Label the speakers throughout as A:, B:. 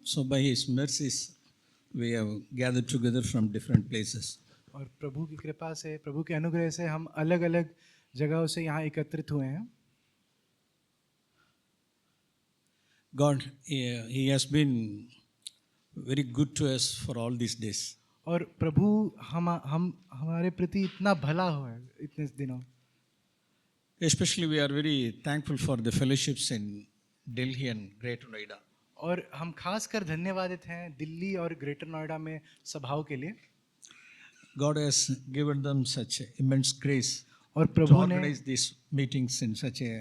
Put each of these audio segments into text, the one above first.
A: So by His mercies, we have gathered together from different places.
B: और प्रभु की कृपा से, प्रभु के अनुग्रह से हम अलग अलग जगहों से यहाँ एकत्रित हुए हैं।
A: God, He has been very good to us for all these days.
B: और प्रभु हम हमारे प्रति इतना भला हुआ है इतने दिनों।
A: Especially we are very thankful for the fellowships in Delhi and Greater Noida.
B: और हम खासकर धन्यवादित हैं दिल्ली और ग्रेटर नोएडा में सभाओं के लिए।
A: God has given them such immense grace
B: और
A: to
B: प्रभु ने
A: organize these meetings in such a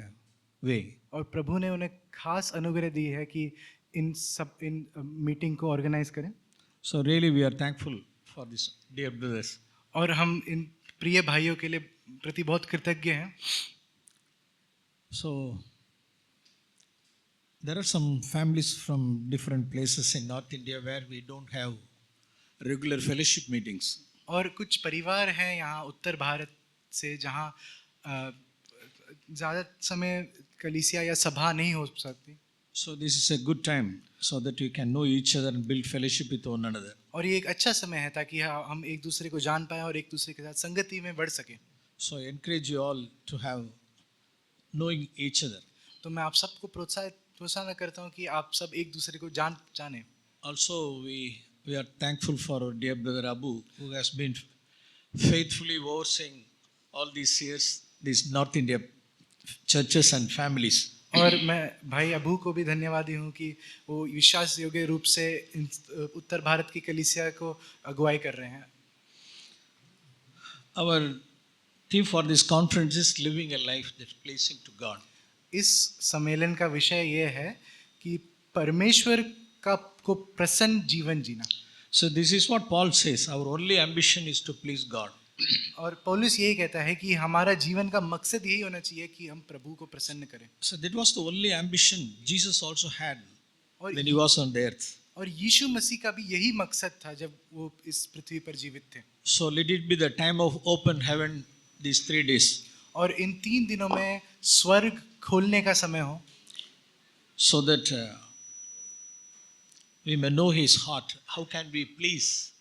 A: way.
B: और प्रभु ने उन्हें खास अनुग्रह दी है कि इन मीटिंग को ऑर्गेनाइज करें।
A: So really we are thankful for this, dear brothers.
B: और हम इन प्रिय भाइयों के लिए प्रति बहुत कृतज्ञ हैं।
A: So there are some families from different places in North India where we don't have regular fellowship meetings.
B: और कुछ परिवार हैं यहाँ उत्तर भारत से जहाँ ज़्यादा समय कलीसिया या सभा नहीं हो सकती।
A: So this is a good time so that you can know each other and build fellowship with one another.
B: और ये एक अच्छा समय है ताकि हम एक दूसरे को जान पाएं और एक दूसरे के साथ संगति में बढ़ सकें।
A: So I encourage you all to have knowing each other.
B: तो मैं आप सबको प्रोत्साहन करता हूँ कि आप सब एक दूसरे को जानें।
A: Also we are thankful for our dear brother Abu who has been faithfully overseeing all these years these North India churches and families.
B: और मैं भाई अबू को भी धन्यवादी हूँ कि वो विश्वास योग्य रूप से उत्तर भारत की कलीसिया को अगुवाई कर रहे हैं।
A: Our theme for this conference is living a life that's pleasing to God.
B: इस सम्मेलन का विषय ये है कि परमेश्वर को प्रसन्न जीवन जीना।
A: So this is what Paul says, our only ambition is to please God.
B: और पौलुस यही कहता है कि हमारा जीवन का मकसद यही होना चाहिए कि हम प्रभु को प्रसन्न करें।
A: So that was the only ambition Jesus also had
B: और
A: when he was on the earth.
B: और यीशु मसीह का भी यही मकसद था जब वो इस पृथ्वी पर जीवित थे।
A: So let it be the time of open heaven these 3 days.
B: और इन 3 दिनों में स्वर्ग खोलने का समय हो,
A: so that we may know his heart. How can we please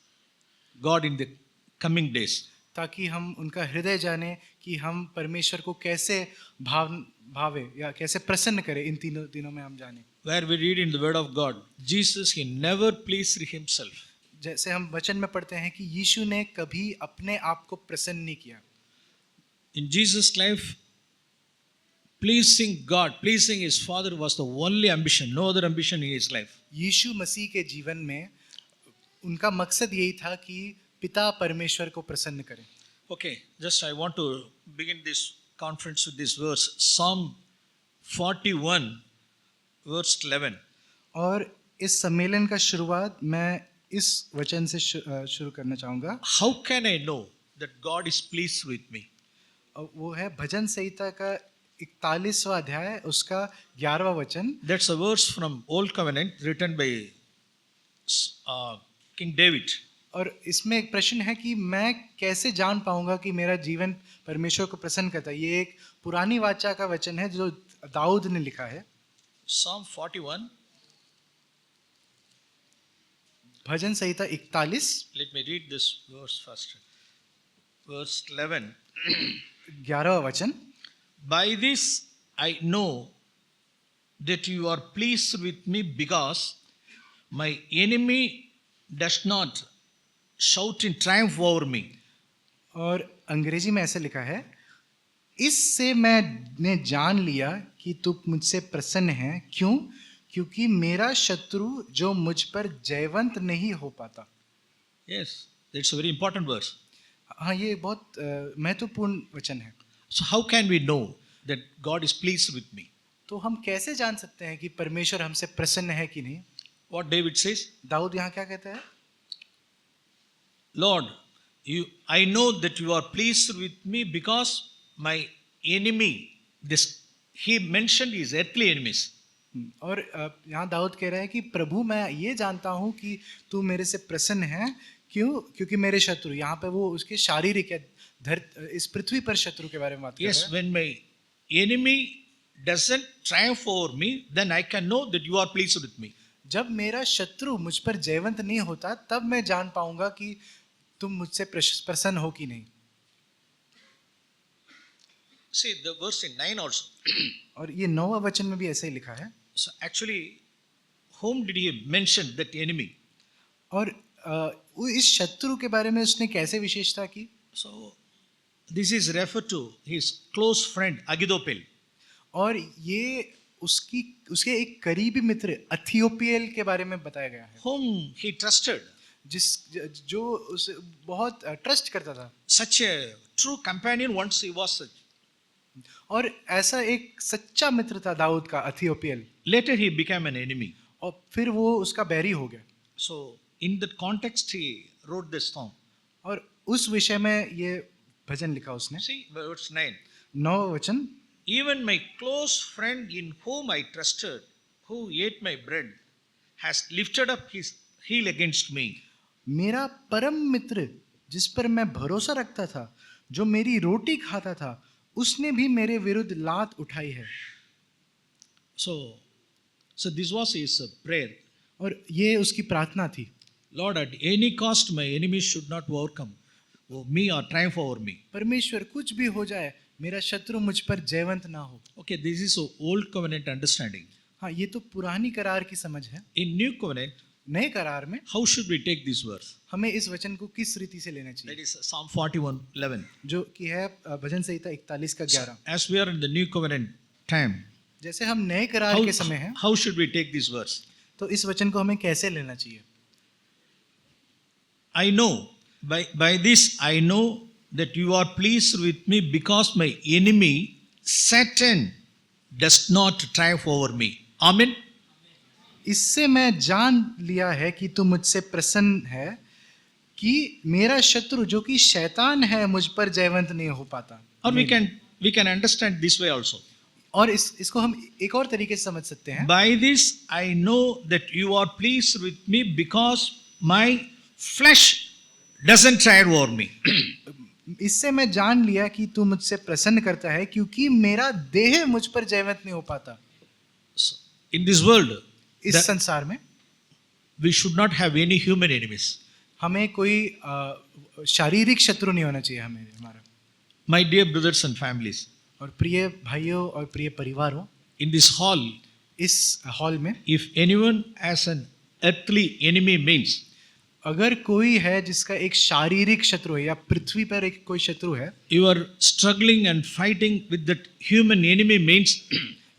A: God in the coming days?
B: ताकि हम उनका हृदय जाने कि हम परमेश्वर को कैसे भावे या कैसे प्रसन्न करें इन 3 दिनों में हम जाने।
A: Where we read in the word of God, Jesus, he never pleased himself.
B: जैसे हम वचन में पढ़ते हैं कि यीशु ने कभी अपने आप को प्रसन्न नहीं किया।
A: In Jesus' life, pleasing God, pleasing his Father was the only ambition, no other ambition in his life.
B: यीशु मसीह के जीवन में उनका मकसद यही था कि पिता परमेश्वर को प्रसन्न करें।
A: Okay, just I want to begin this conference with this verse, Psalm 41, verse 11.
B: और इस सम्मेलन का शुरुआत मैं इस वचन से शुरू करना चाहूँगा।
A: How can I know that God is pleased with me?
B: वो है भजन संहिता का 41वां अध्याय उसका 11वां वचन।
A: That's a verse from Old Covenant written by King David.
B: और इसमें एक प्रश्न है कि मैं कैसे जान पाऊंगा कि मेरा जीवन परमेश्वर को प्रसन्न करता है। ये एक पुरानी वाचा का वचन है जो दाऊद ने लिखा है।
A: Psalm 41.
B: Bhajan Samhita 41।
A: Let me read this verse first. Verse 11.
B: 11वां वचन।
A: By this I know that you are pleased with me because my enemy does not shout in triumph over me.
B: और अंग्रेजी में ऐसे लिखा है, इससे मैंने जान लिया कि तू मुझसे प्रसन्न है। क्यों? क्योंकि मेरा शत्रु जो मुझ पर जयवंत नहीं हो पाता।
A: Yes, that's a very important verse.
B: हाँ, ये बहुत महत्वपूर्ण वचन है।
A: So how can we know that God is pleased with me?
B: तो हम कैसे जान सकते हैं कि परमेश्वर हमसे प्रसन्न है कि नहीं?
A: What David says?
B: दाऊद यहाँ क्या कहता है?
A: Lord, I know that you are pleased with me because my enemy, he mentioned his earthly enemies.
B: और यहाँ दाऊद कह रहा है कि प्रभु मैं ये जानता हूँ कि तू मेरे से प्रसन्न है। क्यों? क्योंकि मेरे शत्रु, यहाँ पे वो उसके शारीरिक इस पृथ्वी पर शत्रु के बारे में बात कर रहा है।
A: Yes, when my enemy doesn't triumph over me, then I can know that you are pleased with me.
B: जब मेरा शत्रु मुझ पर जयवंत नहीं होता तब मैं जान पाऊंगा कि तुम मुझसे प्रसन्न हो कि नहीं।
A: See the verse in 9 also.
B: और ये 9वां वचन में भी ऐसे ही लिखा है।
A: So actually, whom did he mention that enemy?
B: और वो इस शत्रु के बारे में उसने कैसे विशेषता की?
A: So this is referred to his close friend Agithophel.
B: और ये उसके एक करीबी मित्र एथियोपियल के बारे में बताया गया है,
A: Whom he trusted.
B: जो उसे बहुत ट्रस्ट करता था।
A: Such a true companion once he was.
B: और ऐसा एक सच्चा मित्र था दाऊद का एथियोपियल।
A: Later he became an enemy.
B: और फिर वो उसका बैरी हो गया।
A: So in that context he wrote this song.
B: और उस विषय में ये भजन लिखा उसने।
A: See verse 9.
B: 9वां वचन,
A: Even my close friend in whom I trusted, who ate my bread, has lifted up his heel against me.
B: मेरा परम मित्र जिस पर मैं भरोसा रखता था, जो मेरी रोटी खाता था, उसने भी मेरे विरुद्ध लात उठाई है।
A: So this was his prayer.
B: और ये उसकी प्रार्थना थी।
A: Lord, at any cost my enemies should not overcome me or triumph over me.
B: परमेश्वर कुछ भी हो जाए मेरा शत्रु मुझ पर जयवंत ना हो।
A: Okay, this is a old covenant understanding.
B: हाँ, ये तो पुरानी करार की समझ है।
A: In new covenant,
B: नए करार में
A: how should we take this verse?
B: हमें इस वचन को किस रीति से लेना
A: That
B: चाहिए?
A: is Psalm 41:11.
B: जो कि है भजन संहिता 41 का 11।
A: As we are in the new covenant time,
B: जैसे हम नए करार के समय हैं,
A: how should we take this verse?
B: तो इस वचन को हमें कैसे लेना चाहिए?
A: I know, by this I know that you are pleased with me because my enemy Satan does not triumph over me. Amen.
B: इससे मैं जान लिया है कि तू मुझसे प्रसन्न है कि मेरा शत्रु जो कि शैतान है मुझ पर जयवंत नहीं हो पाता।
A: Or we can understand this way also.
B: और इसको हम एक और तरीके से समझ सकते हैं।
A: By this I know that you are pleased with me because my flesh doesn't triumph over me.
B: इससे मैं जान लिया कि तू मुझसे प्रसन्न करता है क्योंकि मेरा देह मुझ पर जयवंत नहीं हो पाता।
A: So, in this world,
B: इस संसार में
A: we should not have any human enemies.
B: हमें कोई शारीरिक शत्रु नहीं होना चाहिए हमारा।
A: My dear brothers and families,
B: और प्रिय भाइयों और प्रिय परिवारों,
A: in this hall,
B: इस हॉल में
A: if anyone has an earthly enemy means
B: अगर कोई है जिसका एक शारीरिक शत्रु है या पृथ्वी पर एक कोई शत्रु है,
A: you are struggling and fighting with that human enemy means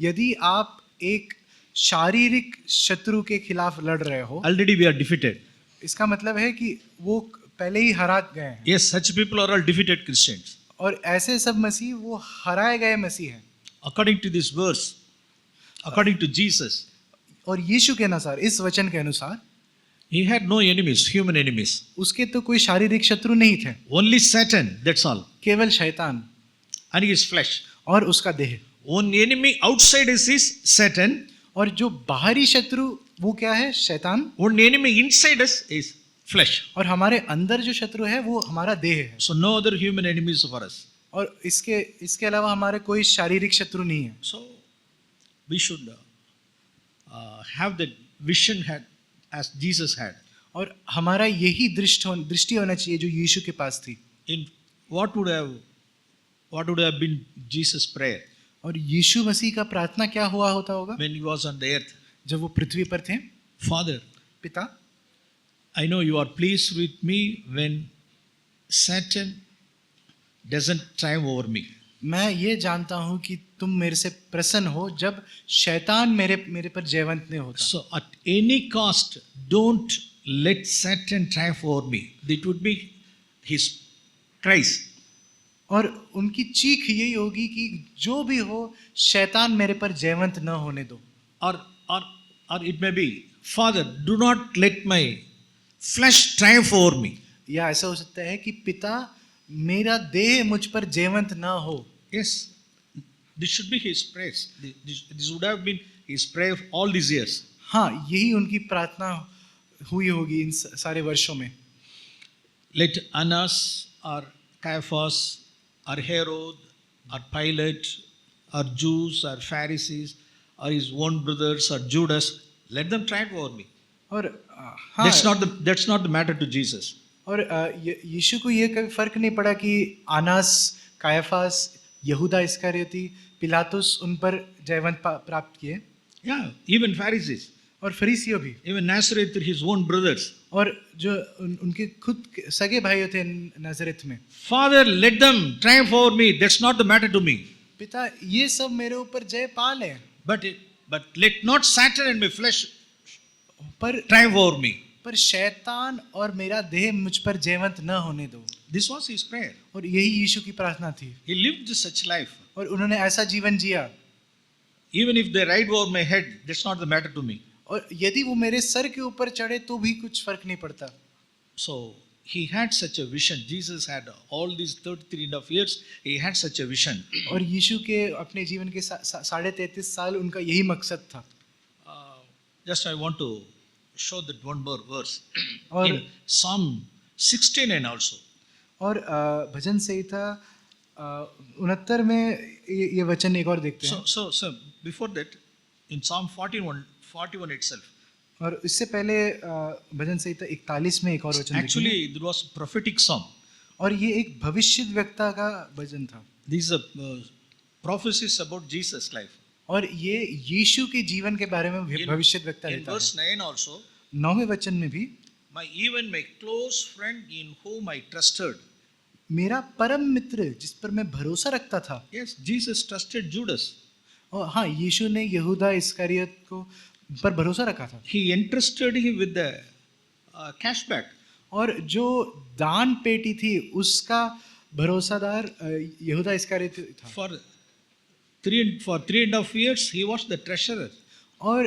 B: यदि आप एक शारीरिक शत्रु के खिलाफ लड़ रहे हो,
A: already we are defeated.
B: इसका मतलब है कि वो पहले ही हरा गए हैं।
A: Yes, such people are all defeated Christians.
B: और ऐसे सब मसीह वो हराए गए मसीह हैं।
A: According to this verse, according to Jesus,
B: और यीशु के अनुसार, इस वचन के अनुसार,
A: he had no enemies, human enemies.
B: उसके तो कोई शारीरिक शत्रु नहीं थे,
A: Only Satan, that's all.
B: केवल शैतान
A: And his flesh.
B: और उसका देह।
A: One enemy outside is Satan.
B: और जो बाहरी शत्रु वो क्या है? शैतान।
A: One enemy inside us is flesh.
B: और हमारे अंदर जो शत्रु है वो हमारा देह है।
A: So no other human enemies for us.
B: और इसके अलावा हमारे कोई शारीरिक शत्रु नहीं है।
A: So we should have that vision as Jesus had.
B: और हमारा यही दृष्टि होना चाहिए जो यीशु के पास थी।
A: In what would have been Jesus' prayer
B: और यीशु मसीह का प्रार्थना क्या हुआ होता होगा
A: when he was on the earth?
B: जब वो पृथ्वी पर थे?
A: Father,
B: पिता,
A: I know you are pleased with me when Satan doesn't triumph over me.
B: मैं ये जानता हूँ कि तुम मेरे से प्रसन्न हो जब शैतान मेरे पर जयवंत नहीं होता।
A: So at any cost, don't let Satan triumph over me. That would be his cries.
B: और उनकी चीख यही होगी कि जो भी हो शैतान मेरे पर जयवंत न होने दो।
A: Or it may be, Father, do not let my flesh triumph over me.
B: या ऐसा हो सकता है कि पिता मेरा देह मुझ पर जयवंत न हो।
A: Yes, this should be his praise. This would have been his prayer all these years.
B: हाँ, यही उनकी प्रार्थना हुई होगी इन सारे वर्षों में।
A: Let Annas or Caiaphas or Herod or Pilate or Jews or Pharisees or his own brothers or Judas Let them triumph over me.
B: और हाँ,
A: That's not the matter to Jesus.
B: और यीशु को ये कभी फर्क नहीं पड़ा कि आनास, कायाफास, यहूदा इस्करियोती, पिलातुस उन पर जयवंत प्राप्त किए,
A: Yeah, even Pharisees,
B: और फरीसियों भी,
A: even Nazareth, his own brothers.
B: और जो उनके खुद सगे भाइयों थे नजरेत में।
A: Father, let them triumph over me. That's not the matter to me.
B: पिता ये सब मेरे ऊपर जय पा ले,
A: But let not Satan and my flesh
B: पर
A: triumph over me.
B: शैतान और मेरा देह मुझ पर जयवंत न होने दो।
A: This was his prayer.
B: और यही यीशु की प्रार्थना थी,
A: He lived such life.
B: और उन्होंने ऐसा जीवन जिया।
A: Even if they ride over my head, that's not the matter to me.
B: और यदि वो मेरे सर के ऊपर चढ़े तो भी कुछ फर्क नहीं पड़ता।
A: So he had such a vision. Jesus had all these 33.5 years. He had such a vision.
B: और यीशु के अपने जीवन के 33.5 साल उनका यही मकसद था।
A: Just I want to show that one more verse
B: और
A: in Psalm 69 also.
B: और भजन संहिता 69 में ये वचन एक और देखते हैं।
A: So before that, in Psalm 41 itself.
B: और इससे पहले भजन संहिता 41 में एक और वचन देखते हैं।
A: Actually, there was a prophetic psalm.
B: और ये एक भविष्यद्वक्ता का भजन था।
A: These are prophecies about Jesus' life.
B: और ये यीशु के जीवन के बारे में
A: In-
B: भविष्यद्वक्ता
A: In
B: देता
A: verse
B: है।
A: 9 also,
B: 9वें वचन में भी,
A: even my close friend in whom I trusted.
B: मेरा परम मित्र जिस पर मैं भरोसा रखता था।
A: Yes, Jesus trusted Judas.
B: और हाँ, यीशु ने यहूदा इस्करियत को पर भरोसा रखा था।
A: He entrusted him with the cashback.
B: और जो दान पेटी थी उसका भरोसादार यहूदा इस्करियत था।
A: For 3.5 years, he was the treasurer.
B: और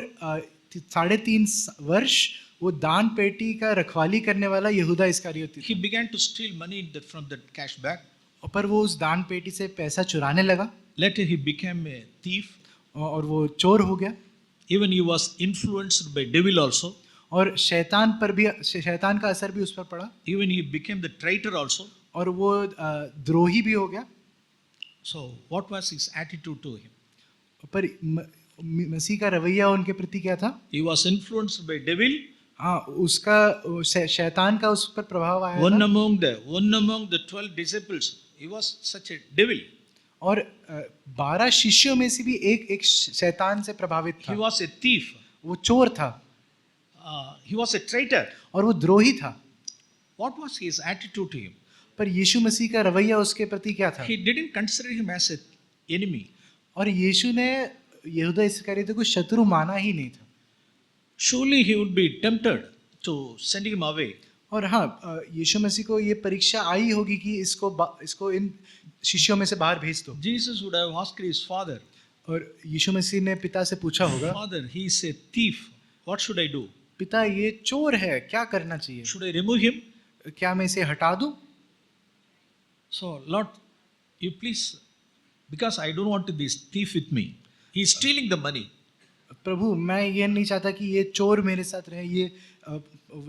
B: 3.5 वर्ष वो दान पेटी का रखवाली करने वाला यहूदा इस्करियत
A: He
B: था।
A: began to steal money from that cashback.
B: पर वो उस दान पेटी से पैसा चुराने लगा,
A: Later, he became a thief.
B: और वो चोर हो गया।
A: Even he was influenced by devil also.
B: और शैतान पर भी, शैतान का असर भी उस पर पड़ा,
A: Even he became the traitor also.
B: और वो द्रोही भी हो गया।
A: So, what was his attitude to him?
B: पर मसीह का रवैया उनके प्रति क्या था?
A: He was influenced by devil.
B: हाँ, उसका शैतान का उस पर प्रभाव आया
A: One
B: था।
A: among the 12 disciples, he was such a devil.
B: और 12 शिष्यों में से भी एक शैतान से प्रभावित
A: He
B: था।
A: was a thief.
B: वो चोर था
A: He was a traitor.
B: और वो द्रोही था।
A: What was his attitude to him?
B: पर यीशु मसीह का रवैया उसके प्रति क्या था?
A: He didn't consider him as an enemy.
B: और यीशु ने यहूदा इस्करियोती को शत्रु माना ही नहीं था।
A: Surely he would be tempted to send him away.
B: और हाँ, यीशु मसीह को ये परीक्षा आई होगी कि इसको इन शिष्यों में से बाहर भेज दो।
A: Jesus would have asked his father,
B: और यीशु मसीह ने पिता से पूछा होगा,
A: Father, he is a thief. What should I do?
B: पिता ये चोर है, क्या करना चाहिए?
A: Should I remove him?
B: क्या मैं इसे हटा दूं?
A: So, Lord, you please, because I don't want this thief with me. He is stealing the money.
B: प्रभु, मैं ये नहीं चाहता कि ये चोर मेरे साथ रहे, ये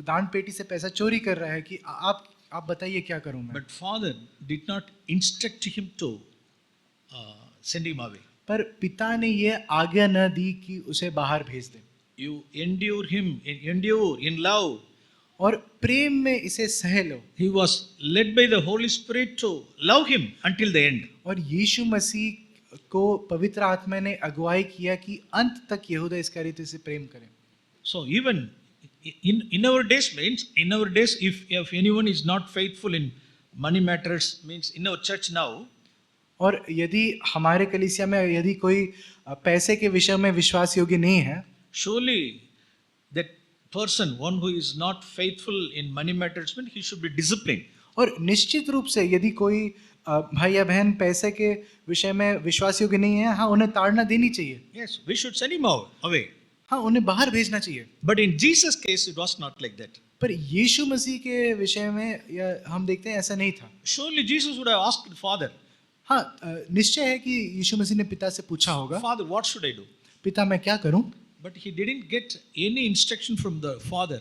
B: दान पेटी से पैसा चोरी कर रहा है, कि आप बताइए क्या करूं मैं?
A: But Father did not instruct him to send him away.
B: पर पिता ने ये आज्ञा न दी कि उसे बाहर भेज दे।
A: You endure in love.
B: और प्रेम में इसे सह लो।
A: He was led by the Holy Spirit to love him until the end.
B: और यीशु मसीह को पवित्र आत्मा ने अगुवाई किया कि अंत तक यहूदा इस्करियोती से प्रेम करें।
A: So even in our days, if anyone is not faithful in money matters, means in our church now,
B: और यदि हमारे कलीसिया में यदि कोई पैसे के विषय में विश्वास योग्य नहीं है,
A: surely that person, one who is not faithful in money matters, means he should be disciplined.
B: और निश्चित रूप से यदि कोई भाई या बहन पैसे के विषय में विश्वास योग्य नहीं है, हाँ, उन्हें ताड़ना देनी चाहिए।
A: Yes, we should send him away.
B: हाँ, उन्हें बाहर भेजना चाहिए।
A: But in Jesus' case, it was not like that.
B: पर यीशु मसीह के विषय में या हम देखते हैं ऐसा नहीं था।
A: Surely Jesus would have asked the Father,
B: हाँ, निश्चय है कि यीशु मसीह ने पिता से पूछा होगा,
A: Father, what should I do?
B: पिता मैं क्या करूं?
A: But he didn't get any instruction from the Father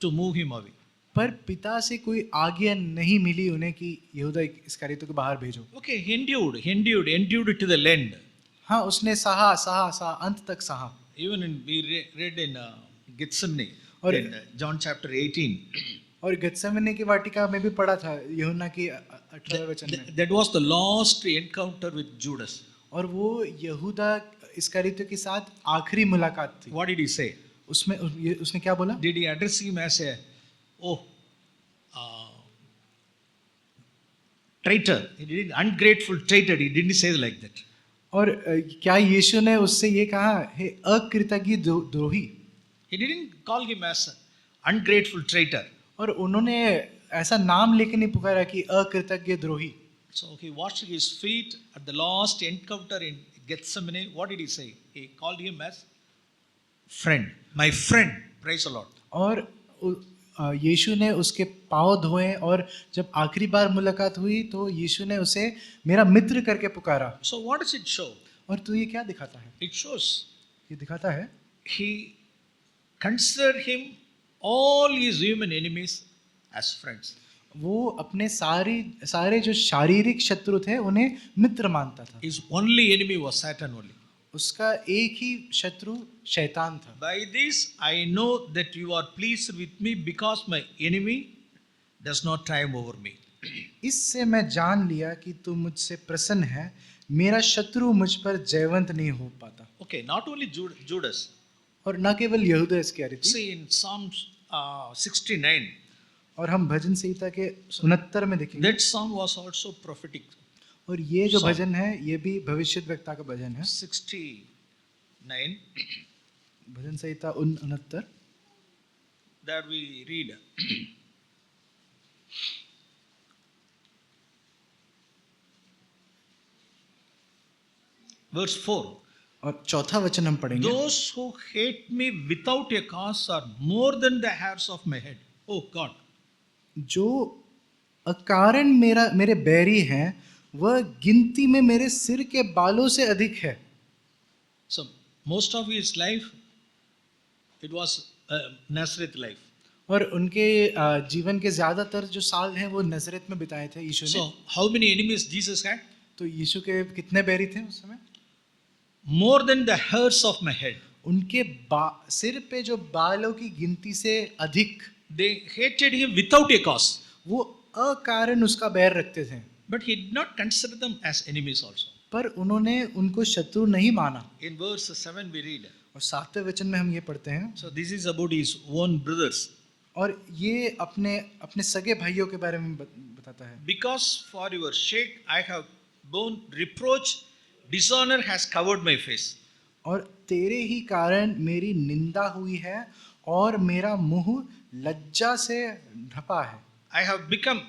A: to move him away.
B: पर पिता से कोई आज्ञा नहीं मिली उन्हें कि यहूदा इस्करियोती को बाहर भेजो।
A: Okay, he endured to the end.
B: हाँ, उसने सहा अंत तक सहा।
A: Even we read in Gethsemane
B: और-
A: in John chapter 18.
B: और गत्सेमने की वाटिका में भी पढ़ा था यूहन्ना की 18वें वचन में।
A: That was the last encounter with Judas.
B: और वो यहूदा इस्करियोती के साथ आखिरी मुलाकात थी।
A: What did he say?
B: उसमें उसने क्या बोला?
A: Did he address him as a traitor? He didn't, ungrateful traitor. He didn't say like that.
B: और क्या यीशु ने उससे ये कहा, हे अकृतज्ञ द्रोही?
A: He didn't call him as an ungrateful traitor.
B: और उन्होंने ऐसा नाम लेके नहीं पुकारा कि अकृतज्ञ द्रोही।
A: So he washed his feet at the last encounter in Gethsemane. What did he say? He called him as friend. My friend. Praise the Lord.
B: और यीशु ने उसके पाँव धोए और जब आखिरी बार मुलाकात हुई तो यीशु ने उसे मेरा मित्र करके पुकारा।
A: So what does it show?
B: और तो ये क्या दिखाता है?
A: It shows
B: ये दिखाता है
A: he considered him all his human enemies as friends.
B: वो अपने सारे जो शारीरिक शत्रु थे उन्हें मित्र मानता था।
A: His only enemy was Satan only.
B: उसका एक ही शत्रु शैतान था।
A: By this I know that you are pleased with me because my enemy does not triumph over me.
B: इससे मैं जान लिया कि तू मुझसे प्रसन्न है, मेरा शत्रु मुझ पर जयवंत नहीं हो पाता।
A: Okay, not only Judas.
B: और न केवल यहूदा इस्करियोती।
A: See in Psalms 69.
B: और हम भजन संहिता के 69 में देखेंगे।
A: That psalm was also prophetic.
B: और ये जो
A: Psalm.
B: भजन है ये भी भविष्यद्वक्ता का भजन है।
A: 69.
B: भजन संहिता 69
A: There we read. Verse 4.
B: और चौथा वचन हम पढ़ेंगे।
A: Those who hate me without a cause are more than the hairs of my head. Oh God.
B: जो अकारण मेरे बैरी हैं वह गिनती में मेरे सिर के बालों से अधिक है।
A: So most of his life, it was Nazareth life.
B: और उनके जीवन के ज्यादातर जो साल हैं वो नजरेत में बिताए थे यीशु ने।
A: So how many enemies Jesus had?
B: तो यीशु के कितने बैरी थे उस समय?
A: More than the hairs of my head.
B: उनके सिर पे जो बालों की गिनती से अधिक।
A: They hated him without a cause.
B: वो अकारण उसका बैर रखते थे।
A: But he did not consider them as enemies also.
B: पर उन्होंने उनको शत्रु नहीं माना।
A: In verse 7 we read.
B: और 7वें वचन में हम ये पढ़ते हैं।
A: So this is about his own brothers.
B: और ये अपने सगे भाइयों के बारे में बताता है।
A: Because for your sake I have borne reproach, dishonor has covered my face.
B: और तेरे ही कारण मेरी निंदा हुई है और मेरा मुंह लज्जा से ढपा है।
A: I have become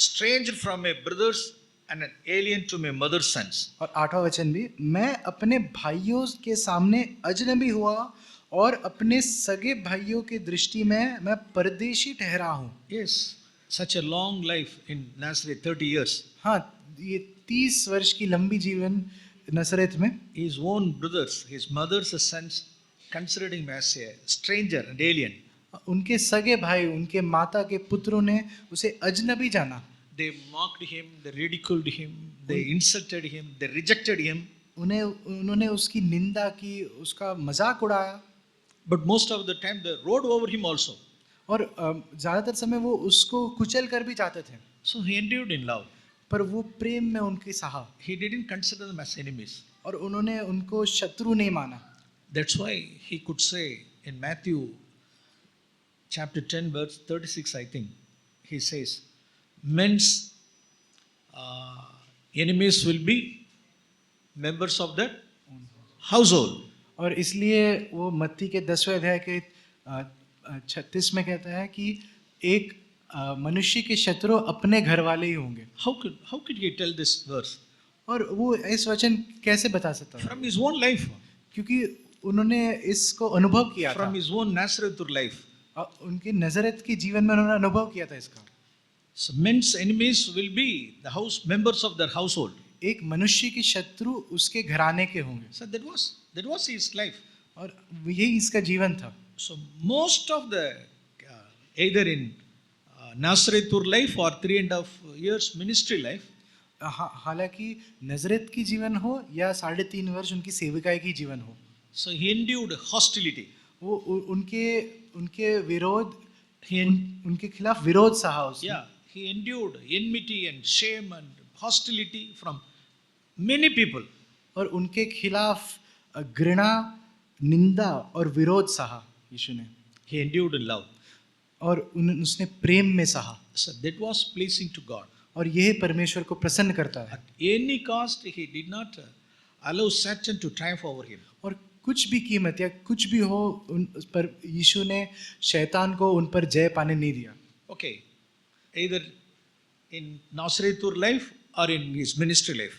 A: stranger from my brothers and an alien to my mother's sons.
B: और 8वां वचन भी, मैं अपने भाइयों के सामने अजनबी हुआ और अपने सगे भाइयों की दृष्टि में मैं परदेशी ठहरा हूँ।
A: Yes, such a long life in Nazareth, 30 years.
B: हाँ, ये 30 वर्ष की लंबी जीवन नसरत में।
A: His own brothers, his mother's sons, considered him as a stranger and alien.
B: उनके सगे भाई, उनके माता के पुत्रों ने उसे अजनबी जाना।
A: They mocked him, they ridiculed him, they insulted him, they rejected him.
B: उन्होंने उसकी निंदा की, उसका मजाक उड़ाया।
A: But most of the time they rode over him also.
B: और ज्यादातर समय वो उसको कुचल कर भी जाते थे।
A: So he endured in love.
B: पर वो प्रेम में उनकी सहा।
A: He didn't consider them as enemies.
B: और उन्होंने उनको शत्रु नहीं माना।
A: That's why he could say in Matthew chapter 10 verse 36, I think, he says, men's enemies will be members of that household.
B: और इसलिए वो मत्ती के 10वें अध्याय के 36 में कहता है कि एक मनुष्य के शत्रु अपने घर वाले ही होंगे।
A: How could he tell this verse?
B: और वो इस वचन कैसे बता सकता है?
A: From his own life.
B: क्योंकि उन्होंने इसको अनुभव किया था।
A: From his own Nazareth life.
B: उनके नजरत के जीवन में उन्होंने अनुभव किया था इसका।
A: So men's enemies will be the house members of their household.
B: एक मनुष्य के शत्रु उसके घराने के होंगे।
A: So that was his life.
B: और यही इसका जीवन था।
A: So most of the either in Nazareth life or 3.5 years ministry life.
B: हालांकि नजरत की जीवन हो या 3.5 वर्ष उनकी सेविकाई की जीवन हो।
A: So he endured hostility.
B: वो उनके उनके विरोध
A: He en-
B: उनके खिलाफ विरोध सहा उसने।
A: yeah, he endured enmity and shame and hostility from many people.
B: और उनके खिलाफ घृणा, निंदा और विरोध सहा यीशु ने,
A: He endured in love.
B: और उसने प्रेम में सहा,
A: So that was pleasing to God.
B: और यह परमेश्वर को प्रसन्न करता है।
A: At any cost, he did not allow Satan to triumph over him.
B: और कुछ भी कीमत या कुछ भी हो उन उस पर यीशु ने शैतान को उन पर जय पाने नहीं दिया।
A: Okay, either in Nazareth life or in his ministry life.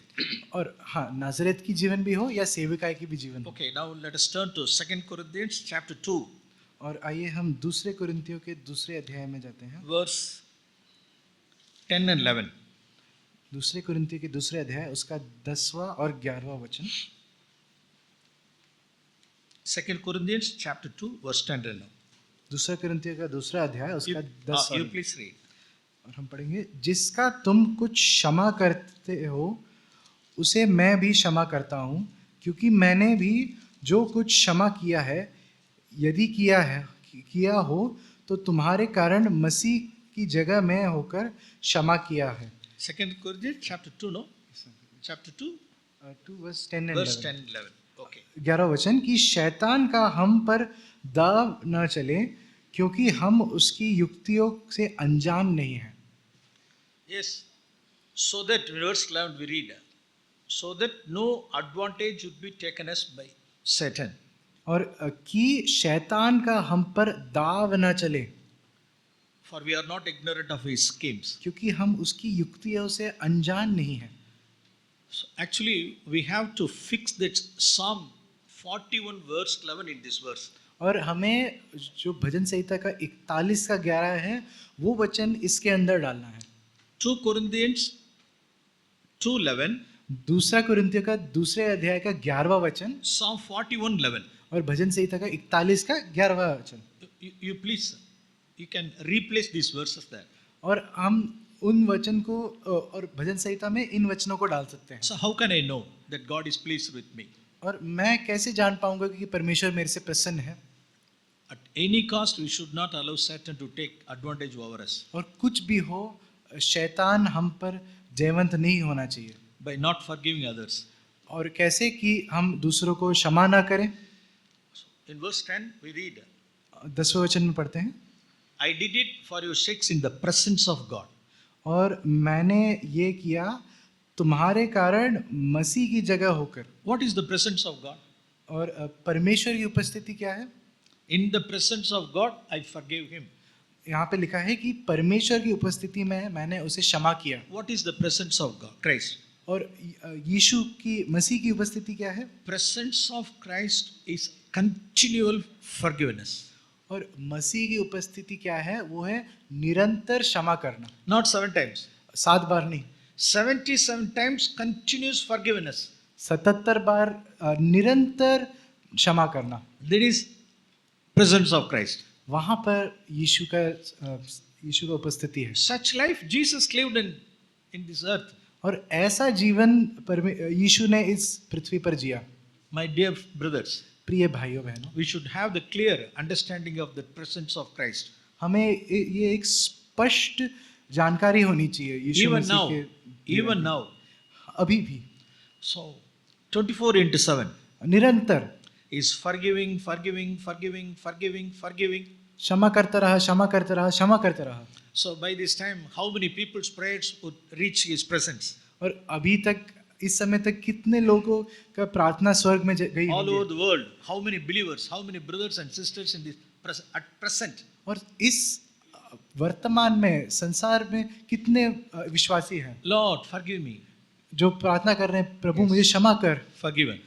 B: और हाँ, नाजरेत की जीवन भी हो या सेविकाई की भी जीवन हो।
A: Okay, now let us turn to 2 Corinthians chapter 2,
B: और आइए हम दूसरे कुरिन्थियों के दूसरे अध्याय में जाते हैं।
A: verse 10 and 11.
B: दूसरे कुरिन्थियों के दूसरे अध्याय उसका 10वां और 11वां वचन।
A: 2 Corinthians chapter 2, verse 10 and 11.
B: दूसरा कुरिन्थियों का दूसरा अध्याय उसका 10
A: You please read.
B: और हम पढ़ेंगे, जिसका तुम कुछ क्षमा करते हो उसे मैं भी क्षमा करता हूँ, क्योंकि मैंने भी जो कुछ क्षमा किया है, यदि किया हो तो तुम्हारे कारण मसीह की जगह में होकर क्षमा किया है।
A: 2 Corinthians chapter 2, no? Chapter 2,
B: 2 verse 10 and
A: verse
B: 11।
A: 10 and 11. Okay.
B: 11 वचन कि शैतान का हम पर दाव न चले, क्योंकि हम उसकी युक्तियों से अनजान नहीं हैं।
A: Yes. So that, verse 11 we read, so that no advantage would be taken us by Satan.
B: और कि शैतान का हम पर दाव न चले,
A: For we are not ignorant of his schemes.
B: क्योंकि हम उसकी युक्तियों से अनजान नहीं हैं।
A: So actually, we have to fix that Psalm 41 verse 11 in this verse.
B: और हमें जो भजन संहिता का 41 का 11 है वो वचन इसके अंदर डालना है।
A: 2 Corinthians 2:11,
B: दूसरा कुरिन्थियों का दूसरे अध्याय का 11वां वचन
A: Psalm 41:11.
B: और भजन संहिता का 41 का 11वां वचन।
A: You please, you can replace these verses there.
B: और हम उन वचन को और भजन संहिता में इन वचनों को डाल सकते हैं।
A: So how can I know that God is pleased with me?
B: और मैं कैसे जान पाऊंगा कि परमेश्वर मेरे से प्रसन्न है?
A: At any cost, we should not allow Satan to take advantage over us
B: और कुछ भी हो, शैतान हम पर जयवंत नहीं होना चाहिए।
A: by not forgiving others.
B: और कैसे कि हम दूसरों को क्षमा ना करें।
A: In verse 10, we read,
B: 10वें वचन में पढ़ते हैं,
A: I did it for your sakes in the presence of God.
B: और मैंने ये किया तुम्हारे कारण मसीह की जगह होकर।
A: What is the presence of God?
B: और परमेश्वर की उपस्थिति क्या है?
A: In the presence of God, I forgave him.
B: यहाँ पे लिखा है कि परमेश्वर की उपस्थिति में मैंने उसे क्षमा किया।
A: What is the presence of God? Christ.
B: और यीशु की मसीह की उपस्थिति क्या है?
A: Presence of Christ is continual forgiveness.
B: और मसीह की उपस्थिति क्या है? वो है निरंतर क्षमा करना।
A: Not 7 times.
B: 7 बार नहीं,
A: 77 times continuous forgiveness.
B: 77 बार निरंतर क्षमा करना।
A: That is presence of Christ.
B: वहाँ पर यीशु का उपस्थिति है।
A: Such life Jesus lived in this earth.
B: और ऐसा जीवन यीशु ने इस पृथ्वी पर जिया।
A: My dear brothers,
B: प्रिय भाइयों बहनों,
A: we should have the clear understanding of the presence of Christ.
B: हमें ये एक स्पष्ट जानकारी होनी चाहिए यीशु
A: Even
B: मसीह
A: now,
B: के
A: even now.
B: अभी भी
A: So 24/7
B: निरंतर
A: is forgiving, forgiving, forgiving, forgiving, forgiving.
B: क्षमा करता रहा, क्षमा करता रहा, क्षमा करता रहा।
A: So by this time, how many people's prayers would reach His presence?
B: और अभी तक इस समय तक कितने लोगों का प्रार्थना स्वर्ग में गई
A: All
B: होगी?
A: over the world, how many believers, how many brothers and sisters in this at present?
B: और इस वर्तमान में संसार में कितने विश्वासी हैं
A: Lord, forgive me.
B: जो प्रार्थना कर रहे हैं, प्रभु मुझे क्षमा कर,
A: Forgiven.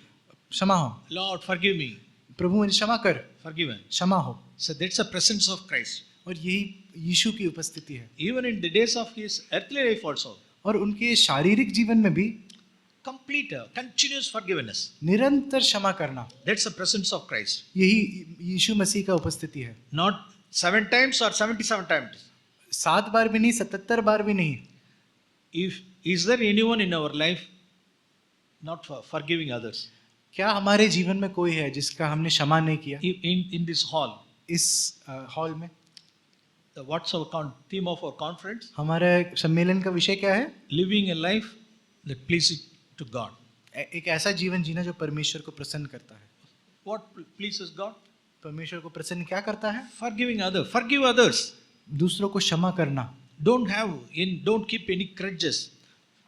B: क्षमा हो,
A: Lord, forgive me.
B: प्रभु मुझे क्षमा कर,
A: Forgiven.
B: क्षमा हो।
A: So that's the presence of Christ.
B: और यही यीशु की उपस्थिति है।
A: Even in the days of His earthly life also,
B: और उनके शारीरिक जीवन में भी
A: complete, continuous forgiveness.
B: निरंतर क्षमा करना,
A: That's the presence of Christ.
B: यही यीशु मसीह का उपस्थिति है।
A: Not 7 times or 77 times.
B: 7 बार भी नहीं, 77 बार भी नहीं।
A: If is there anyone in our life not forgiving others?
B: क्या हमारे जीवन में कोई है जिसका हमने क्षमा नहीं किया?
A: In this hall,
B: इस हॉल में
A: what's our theme of our conference?
B: हमारे सम्मेलन का विषय क्या है?
A: Living a life that pleases to God.
B: एक ऐसा जीवन जीना जो परमेश्वर को प्रसन्न करता है।
A: What pleases God?
B: परमेश्वर को प्रसन्न क्या करता है?
A: Forgiving others. Forgive others.
B: दूसरों को क्षमा करना।
A: Don't keep any grudges or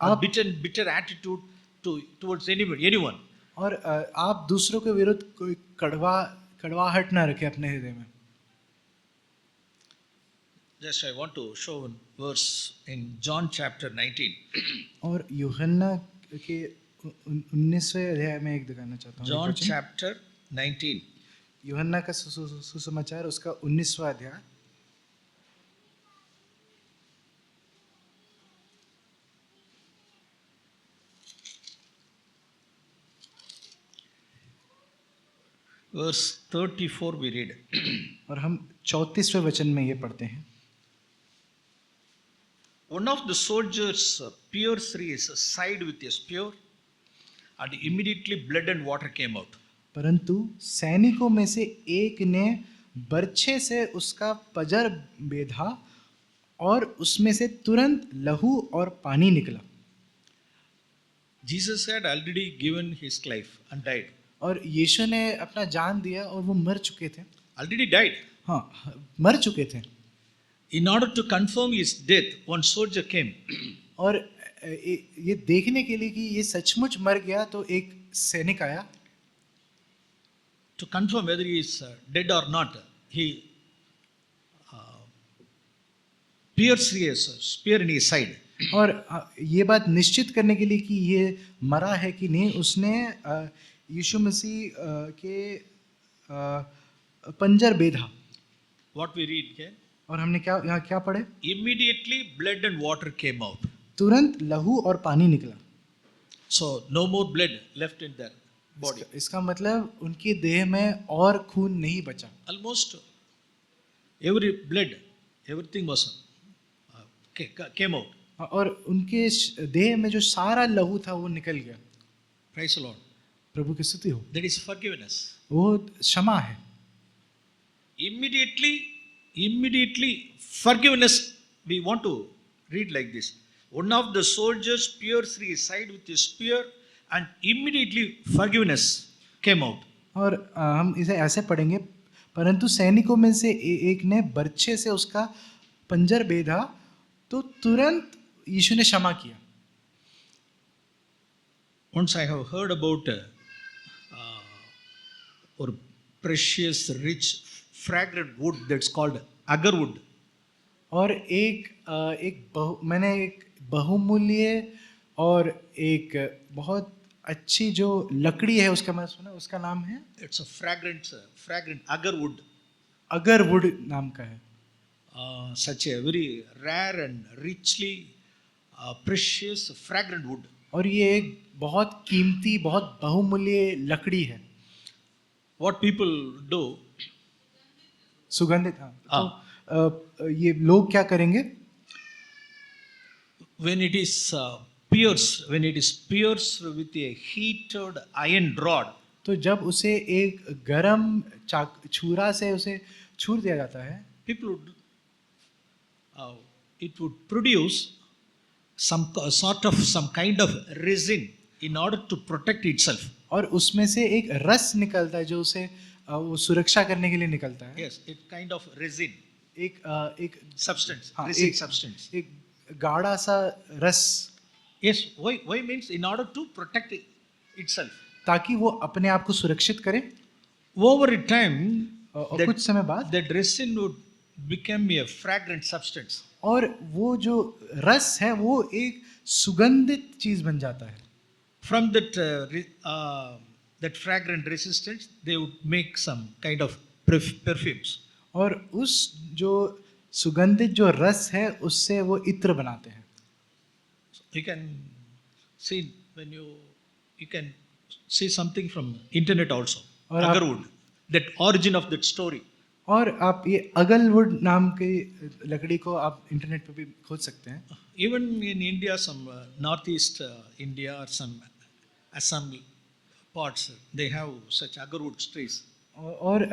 B: आप-
A: bitter attitude towards anyone.
B: और आप दूसरों के विरुद्ध कोई कड़वाहट ना रखें अपने हृदय में।
A: Just I want to show one verse in John chapter 19.
B: और यूहन्ना के 19वें अध्याय में एक दिखाना चाहता हूँ। एक
A: John
B: वचन।
A: chapter 19.
B: यूहन्ना का सुसमाचार उसका 19वां अध्याय।
A: Verse 34 we read.
B: और हम 34वें वचन में ये पढ़ते हैं।
A: One of the soldiers pierced his side with a spear, and immediately blood and water came out.
B: परंतु सैनिकों में से एक ने बर्छे से उसका पजर बेधा और उसमें से तुरंत लहू और पानी निकला।
A: Jesus had already given his life and died.
B: और यीशु ने अपना जान दिया और वो मर चुके थे।
A: Already died.
B: हाँ, मर चुके थे।
A: In order to confirm his death, one soldier came.
B: और ये देखने के लिए कि ये सचमुच मर गया तो एक सैनिक आया।
A: To confirm whether he is dead or not, he pierced his spear in his side.
B: और ये बात निश्चित करने के लिए कि ये मरा है कि नहीं, उसने यीशु मसीह के पंजर बेधा।
A: What we read here?
B: और हमने क्या यहाँ क्या पढ़े?
A: Immediately blood and water came out.
B: तुरंत लहू और पानी निकला।
A: So no more blood left in their body.
B: इसका मतलब उनकी देह में और खून नहीं बचा।
A: Almost every blood, everything was came out.
B: और उनके देह में जो सारा लहू था वो निकल गया।
A: Praise the Lord.
B: प्रभु की स्तुति हो।
A: That is forgiveness.
B: वो क्षमा है।
A: Immediately forgiveness. We want to read like this. One of the soldiers pierced his side with a spear, and immediately forgiveness came out.
B: और हम इसे ऐसे पढ़ेंगे, परंतु सैनिकों में से एक ने बर्छे से उसका पंजर बेधा तो तुरंत यीशु ने क्षमा किया।
A: Once I have heard about or precious, rich, fragrant wood that's called agar wood.
B: और मैंने एक बहुमूल्य और एक बहुत अच्छी जो लकड़ी है उसका मैं सुना, उसका नाम है
A: It's a fragrant agar wood.
B: अगर वुड नाम का है।
A: Such a very rare and richly precious, fragrant wood.
B: और ये एक बहुत कीमती, बहुत बहुमूल्य लकड़ी है।
A: What people do,
B: सुगंधित। हाँ, तो ये लोग क्या करेंगे?
A: when it is pierced with a heated iron rod,
B: तो जब उसे एक गरम छुरा से उसे छूर दिया जाता है,
A: people would, it would produce some kind of resin in order to protect itself.
B: और उसमें से एक रस निकलता है जो उसे वो सुरक्षा करने के लिए निकलता है।
A: Yes, it kind of resin,
B: एक
A: substance,
B: हाँ,
A: resin
B: एक
A: substance.
B: एक गाढ़ा सा रस,
A: Yes, why means in order to protect itself.
B: ताकि वो अपने आप को सुरक्षित करे।
A: Over time,
B: और कुछ समय बाद
A: that resin would become a fragrant substance.
B: और वो जो रस है वो एक सुगंधित चीज बन जाता है।
A: From that fragrant resistance, they would make some kind of perfumes.
B: और उस जो सुगंधित जो रस है उससे वो इत्र बनाते हैं।
A: You can see when you can see something from internet also.
B: और आप-
A: Agarwood, that origin of that story.
B: और आप ये अगलवुड नाम की लकड़ी को आप इंटरनेट पे भी खोज सकते हैं।
A: Even in India, some northeast India or some Assam parts, they have such agarwood trees.
B: और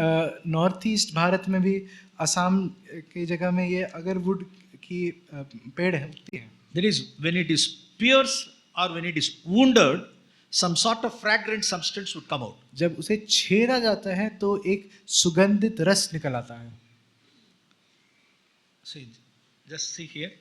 B: नॉर्थ ईस्ट भारत में भी असम की जगह में ये अगरवुड की पेड़ है होती है.
A: That is, when it is pierced or when it is wounded, some sort of fragrant substance would come out.
B: जब उसे छेदा जाता है तो एक सुगंधित रस निकल आता है.
A: See, just see here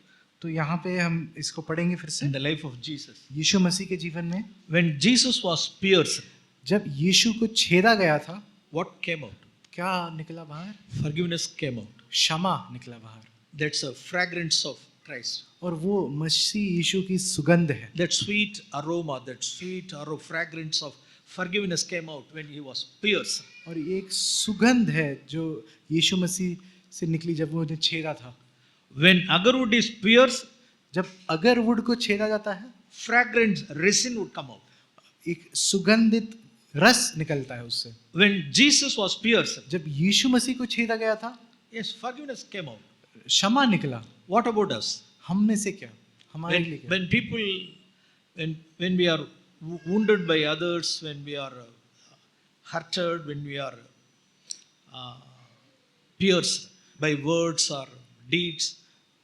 B: तो यहाँ पे हम इसको पढ़ेंगे फिर से.
A: in the life of Jesus.
B: यीशु मसीह के जीवन में
A: When Jesus was pierced,
B: जब यीशु को छेदा गया था,
A: what came out?
B: क्या निकला बाहर?
A: Forgiveness came out.
B: क्षमा निकला बाहर.
A: That's a fragrance of Christ.
B: और वो मसीह यीशु की सुगंध है.
A: That sweet aroma, fragrance of forgiveness came out when he was pierced.
B: और ये एक सुगंध है जो यीशु मसीह से निकली जब वो उन्हें छेदा था.
A: When agarwood is pierced,
B: जब अगरवुड को छेदा जाता है,
A: fragrant resin would come out.
B: एक सुगंधित रस निकलता है उससे.
A: When Jesus was pierced,
B: जब यीशु मसीह को छेदा गया था,
A: yes, forgiveness came out.
B: क्षमा निकला.
A: What about us?
B: हम में से क्या? हमारे लिए क्या?
A: When people, when we are wounded by others, when we are hurted, when we are pierced by words or deeds,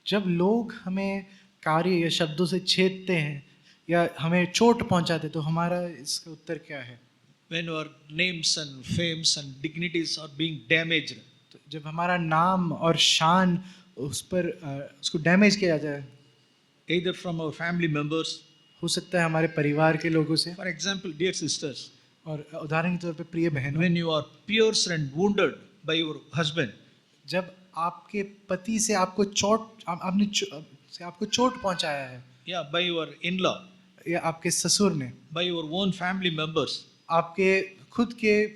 B: जब लोग हमें कार्य या शब्दों से छेदते हैं या हमें चोट पहुंचाते तो हमारा इसका उत्तर क्या है?
A: when our names and fames and dignities are being damaged,
B: तो जब हमारा नाम और शान उस पर उसको डैमेज किया जाता है,
A: either from our family members,
B: हो सकता है हमारे परिवार के लोगों से.
A: for example, dear sisters,
B: और उदाहरण के तौर पे प्रिय बहनों,
A: when you are pierced and wounded by your husband,
B: जब आपके पति से आपको चोट पहुंचाया है,
A: yeah, by your in-law,
B: या आपके ससुर ने,
A: by your own family members,
B: आपके खुद के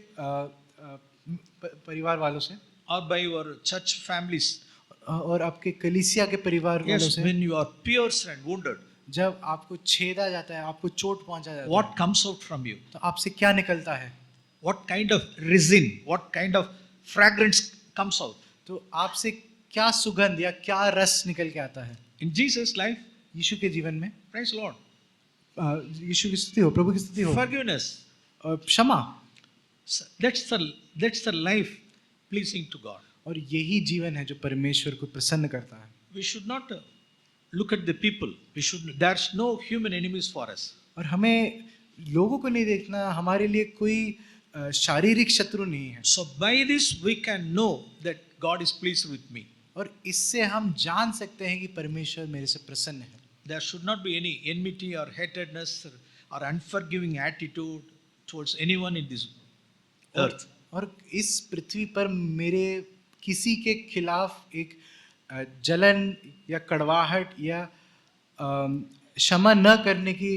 B: परिवार वालों से,
A: or by your church families,
B: और आपके कलीसिया के परिवार वालों
A: yes,
B: से,
A: when you are pierced and wounded,
B: जब आपको छेदा जाता है, आपको चोट पहुंचाया जाता
A: what
B: है,
A: comes out from you?
B: तो आपसे क्या निकलता है?
A: What kind of resin, what kind of fragrance comes out?
B: तो आपसे क्या सुगंध या क्या रस निकल के आता है?
A: In Jesus' life,
B: यीशु के जीवन में,
A: praise the Lord,
B: यीशु की स्तुति हो, प्रभु की स्तुति हो,
A: forgiveness,
B: क्षमा.
A: that's the life pleasing to God.
B: और यही जीवन है जो परमेश्वर को प्रसन्न करता है.
A: We should not look at the people. There's no human enemies for us.
B: और हमें लोगों को नहीं देखना, हमारे लिए कोई शारीरिक शत्रु नहीं है.
A: So by this we can know that God is pleased with me.
B: और इससे हम जान सकते हैं कि परमेश्वर मेरे से प्रसन्न है.
A: There should not be any enmity or hatredness or unforgiving attitude towards anyone in this earth.
B: और इस पृथ्वी पर मेरे किसी के खिलाफ एक जलन या कड़वाहट या क्षमा न करने की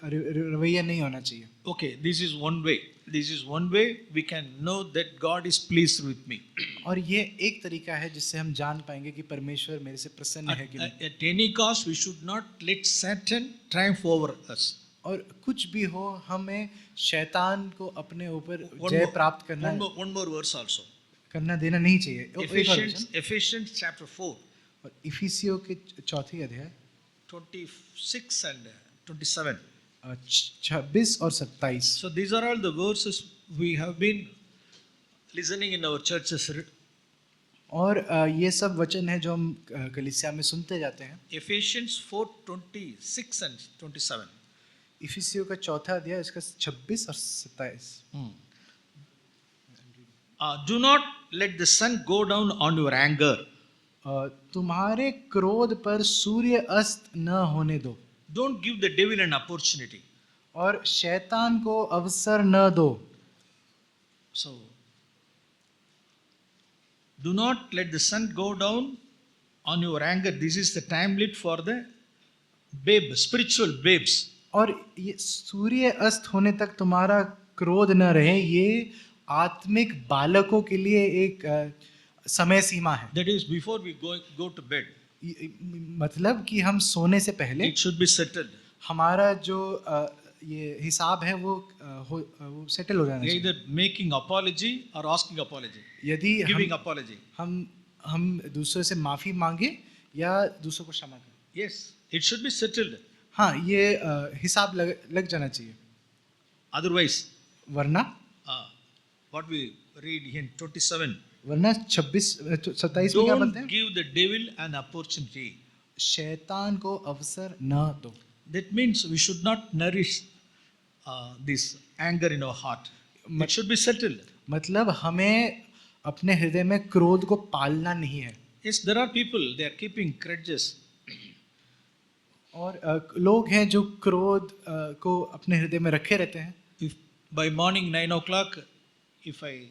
B: रवैया नहीं होना चाहिए.
A: Okay, this is one way. This is one way we can know that God is pleased with me.
B: और ये एक तरीका है जिससे हम जान पाएंगे कि परमेश्वर मेरे से प्रसन्न है कि नहीं.
A: At any cost, we should not let Satan triumph over us.
B: और कुछ भी हो, हमें शैतान को अपने ऊपर जय प्राप्त
A: One more verse also.
B: करना देना नहीं चाहिए.
A: Ephesians chapter 4.
B: और इफिसियों के 4 अध्याय
A: 26 and 27.
B: 26 और 27.
A: So these are all the verses we have been listening in our churches.
B: और ये सब वचन है जो हम कलीसिया में सुनते जाते हैं.
A: Ephesians 4:26 and 27.
B: इफिसियों का 4 अध्याय इसका 26 और 27.
A: Do not let the sun go down on your anger.
B: तुम्हारे क्रोध पर सूर्य अस्त न होने दो.
A: Don't give the devil an opportunity.
B: और शैतान को अवसर न दो.
A: So, do not let the sun go down on your anger. This is the time lit for the spiritual babes.
B: और ये सूर्य अस्त होने तक तुम्हारा क्रोध न रहे, ये आत्मिक बालकों के लिए एक समय सीमा है.
A: That is before we go to bed.
B: मतलब कि हम सोने से पहले
A: It should be settled.
B: हमारा जो ये हिसाब है वो सेटल हो जाना चाहिए.
A: Either making apology or asking apology.
B: यदि
A: Giving apology.
B: हम दूसरों से माफी मांगे या दूसरों को क्षमा करें.
A: Yes, it should be settled.
B: हाँ, ये हिसाब लग जाना चाहिए.
A: Otherwise,
B: वरना
A: what we read in 27,
B: 27 में क्या बोलते
A: don't
B: हैं?
A: give the devil an opportunity.
B: शैतान को अवसर न दो.
A: That means we should not nourish this anger in our heart. It should be settled.
B: मतलब हमें अपने हृदय में क्रोध को पालना नहीं है.
A: Yes, there are people, they are keeping grudges.
B: और लोग हैं जो क्रोध को अपने हृदय में रखे रहते हैं.
A: If by morning 9 o'clock, if I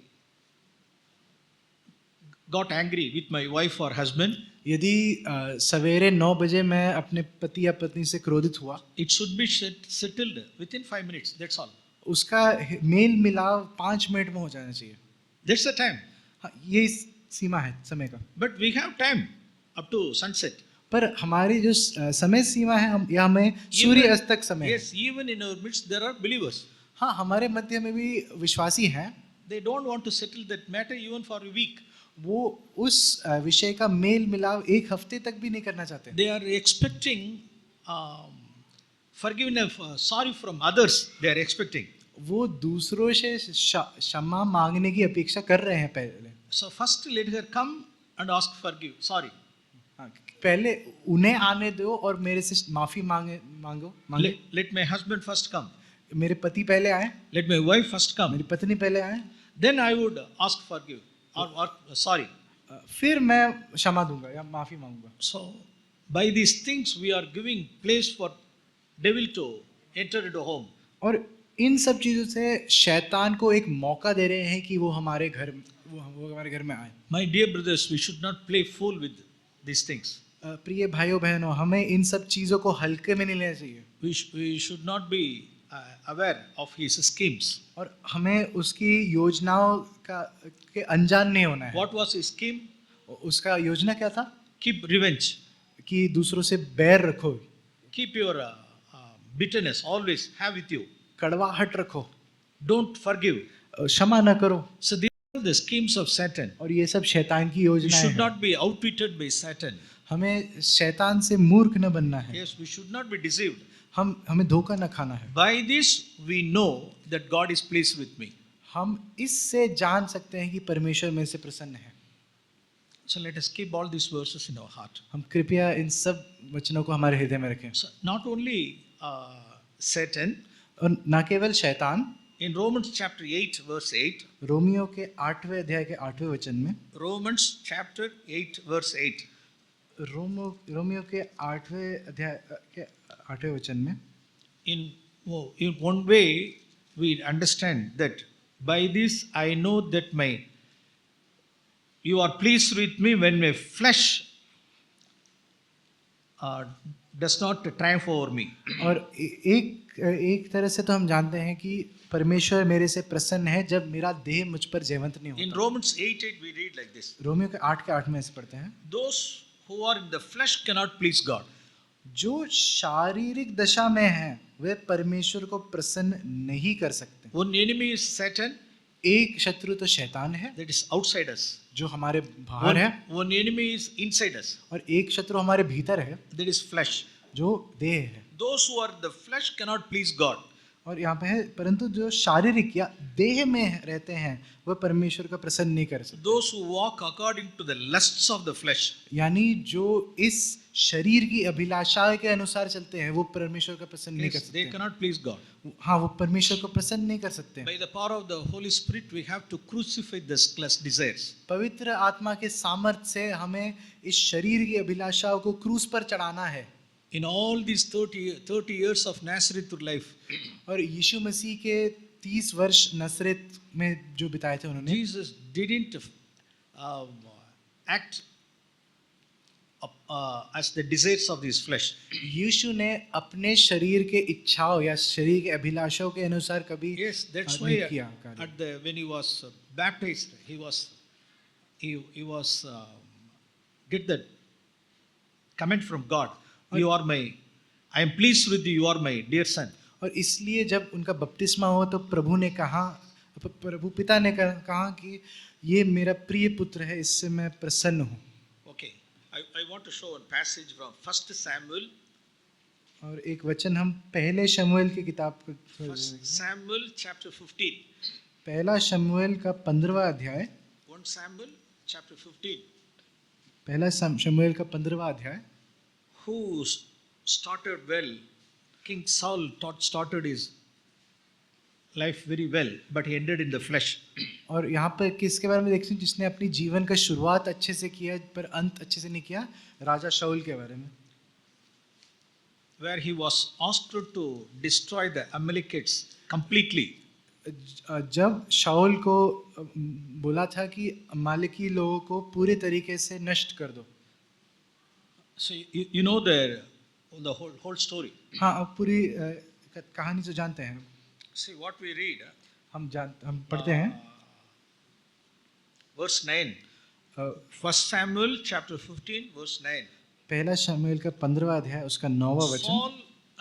A: got angry with my wife or husband,
B: यदि सवेरे 9 बजे मैं अपने पति या पत्नी से क्रोधित हुआ,
A: it should be settled within 5 minutes. That's all.
B: उसका मेल मिलाप 5 मिनट में हो जाना चाहिए.
A: That's the time.
B: हाँ, ये सीमा है समय का.
A: But we have time up to sunset.
B: पर हमारी जो समय सीमा है, हम या हमें सूर्य अस्त तक समय है.
A: Yes, even in our midst there are believers.
B: हाँ, हमारे मध्य में भी विश्वासी हैं.
A: They don't want to settle that matter even for a week.
B: वो उस विषय का मेल मिलाप एक हफ्ते तक भी नहीं करना चाहते.
A: They are expecting forgiveness, sorry from others. They are expecting.
B: वो दूसरों से क्षमा मांगने की अपेक्षा कर रहे हैं पहले.
A: So first let her come and ask sorry.
B: हाँ, पहले उन्हें आने दो और मेरे से माफी मांगो.
A: Let my husband first come.
B: मेरे पति पहले आए.
A: Let my wife first come.
B: मेरी पत्नी पहले आए.
A: Then I would ask forgive or sorry.
B: फिर मैं क्षमा दूंगा या माफी मांगूंगा.
A: So by these things we are giving place for devil to enter into home.
B: और इन सब चीजों से शैतान को एक मौका दे रहे हैं कि वो हमारे घर में आए.
A: My dear brothers, we should not play fool with these things.
B: प्रिय भाइयों बहनों, हमें इन सब चीजों को हल्के में नहीं लेना चाहिए.
A: We should not be aware of his schemes.
B: और हमें उसकी योजनाओं के अनजान नहीं होना है.
A: What was his scheme?
B: उसका योजना क्या था?
A: Keep revenge.
B: कि दूसरों से बैर रखो.
A: Keep your bitterness always have with you.
B: कड़वाहट रखो.
A: Don't forgive.
B: क्षमा न करो.
A: So these are the schemes of Satan.
B: और ये सब शैतान की
A: We
B: योजनाएं
A: should
B: हैं.
A: not be outwitted by Satan.
B: हमें शैतान से मूर्ख न बनना है.
A: Yes, we should not be deceived.
B: हमें धोखा न खाना है.
A: By this we know that God is pleased with me.
B: हम इससे जान सकते हैं कि परमेश्वर मेरे से प्रसन्न है.
A: So let us keep all these verses in our heart.
B: हम कृपया इन सब वचनों को हमारे हृदय में रखें.
A: So not only Satan,
B: और न केवल शैतान.
A: in Romans chapter 8 verse 8,
B: Romeo के 8वें अध्याय के 8वें वचन में,
A: Romans chapter 8 verse 8,
B: रोमियो के 8वें अध्याय के 8वें वचन में,
A: in one way we understand that by this I know that you are pleased with me when my flesh does not triumph over me.
B: और एक तरह से तो हम जानते हैं कि परमेश्वर मेरे से प्रसन्न है जब मेरा देह मुझ पर जयवंत नहीं
A: In
B: होता.
A: Romans 8:8 we read like this.
B: Romeo के 8 के 8 में ऐसे पढ़ते हैं,
A: Those who are in the flesh cannot please God.
B: जो शारीरिक दशा में हैं वे परमेश्वर को प्रसन्न नहीं कर सकते.
A: One enemy is Satan,
B: एक शत्रु तो शैतान है
A: that is outside us.
B: जो हमारे बाहर है,
A: One enemy is inside us,
B: और एक शत्रु हमारे भीतर है
A: that is flesh.
B: जो देह है.
A: Those who are in the flesh cannot please God.
B: और यहाँ पे है, परंतु जो शारीरिक या देह में रहते हैं वह परमेश्वर का प्रसन्न नहीं कर सकते.
A: Those who walk according to the lusts of the flesh,
B: यानी जो इस शरीर की अभिलाषा के अनुसार चलते हैं वो परमेश्वर का प्रसन्न नहीं कर
A: yes, they
B: सकते.
A: cannot please God.
B: हाँ, वो परमेश्वर को प्रसन्न नहीं कर सकते.
A: By the power of the Holy Spirit, we have to crucify the lust desires.
B: पवित्र आत्मा के सामर्थ्य से हमें इस शरीर की अभिलाषाओं को क्रूस पर चढ़ाना है.
A: In all these 30 years of Nazareth life,
B: और यीशु मसीह के 30 वर्ष नसरत में जो बिताए थे उन्होंने,
A: Jesus didn't act as the desires of this flesh.
B: यीशु ने अपने शरीर के इच्छाओं या शरीर के अभिलाषाओं के अनुसार कभी
A: Yes, that's why
B: नहीं किया कार्य.
A: when he was baptized, he was get that comment from God. I am pleased with you. You are my dear son.
B: और इसलिए जब उनका बपतिस्मा हुआ तो प्रभु पिता ने कहा कि ये मेरा प्रिय पुत्र है, इससे मैं प्रसन्न हूँ.
A: Okay, I want to show a passage from 1 Samuel
B: और एक वचन हम पहले शमूएल की किताब को
A: First Samuel chapter 15.
B: पहला शमूएल का 15वां अध्याय
A: 1 Samuel chapter 15.
B: पहला शमूएल का 15वां अध्याय
A: Who started well? King Saul started his life very well, but he ended in the flesh.
B: और यहाँ पर किसके बारे में देखते हैं जिसने अपनी जीवन का शुरुआत अच्छे से किया पर अंत अच्छे से नहीं किया? राजा शाऊल के बारे में,
A: Where he was asked to destroy the Amalekites completely.
B: जब शाऊल को बोला था कि अमालेकी लोगों को पूरे तरीके से नष्ट कर दो.
A: So you know the whole story.
B: हाँ, अब पूरी कहानी तो जानते हैं.
A: See what we read.
B: हम पढ़ते हैं
A: Verse 9. First Samuel chapter 15 verse 9.
B: पहला शमूएल का 15वां अध्याय उसका 9वां वचन.
A: Saul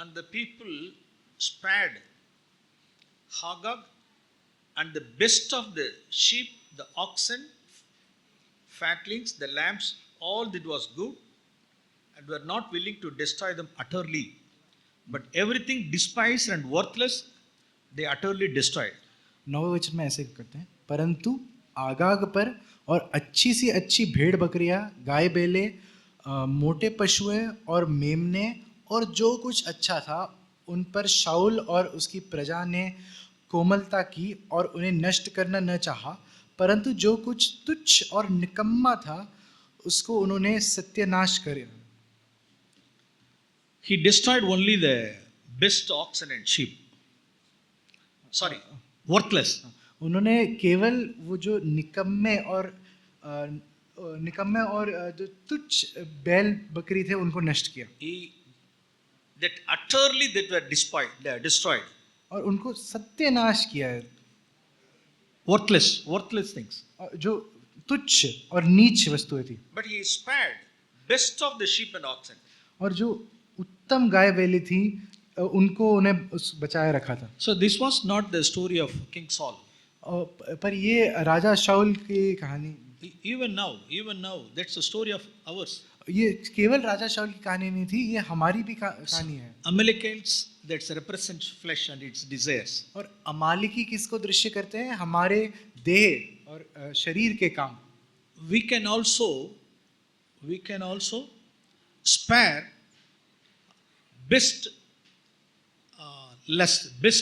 A: and the people spared Hagag and the best of the sheep, the oxen, fatlings, the lambs, all that was good, and were not willing to destroy them utterly. But everything despised and worthless, they utterly destroyed.
B: 9वें वचन में ऐसे करते हैं, परंतु आगाग पर और अच्छी सी अच्छी भेड़ बकरियां, गाय बैले, मोटे पशुएं और मेमने और जो कुछ अच्छा था उन पर शाऊल और उसकी प्रजा ने कोमलता की और उन्हें नष्ट करना न चाहा, परंतु जो कुछ तुच्छ और निकम्मा था उसको उन्होंने सत्यानाश कर.
A: He destroyed only the best oxen and sheep. Sorry, worthless.
B: उन्होंने केवल वो जो निकम्मे और जो तुच्छ बैल बकरी थे उनको नष्ट किया.
A: That utterly that were destroyed.
B: और उनको सत्यानाश किया है.
A: Worthless things.
B: जो तुच्छ और नीच वस्तुएं थी.
A: But he spared best of the sheep and oxen.
B: और जो उत्तम गाय बैली थी उनको उन्हें बचाए रखा था.
A: So this was not the story of King Saul.
B: पर ये राजा शाऊल की कहानी.
A: Even now, that's the story of ours.
B: ये केवल राजा शाऊल की कहानी नहीं थी, ये हमारी भी कहानी है.
A: Amalekites that represent flesh and its desires.
B: और अमालिकी किसको दृश्य करते हैं? हमारे देह और शरीर के काम.
A: We can also spare best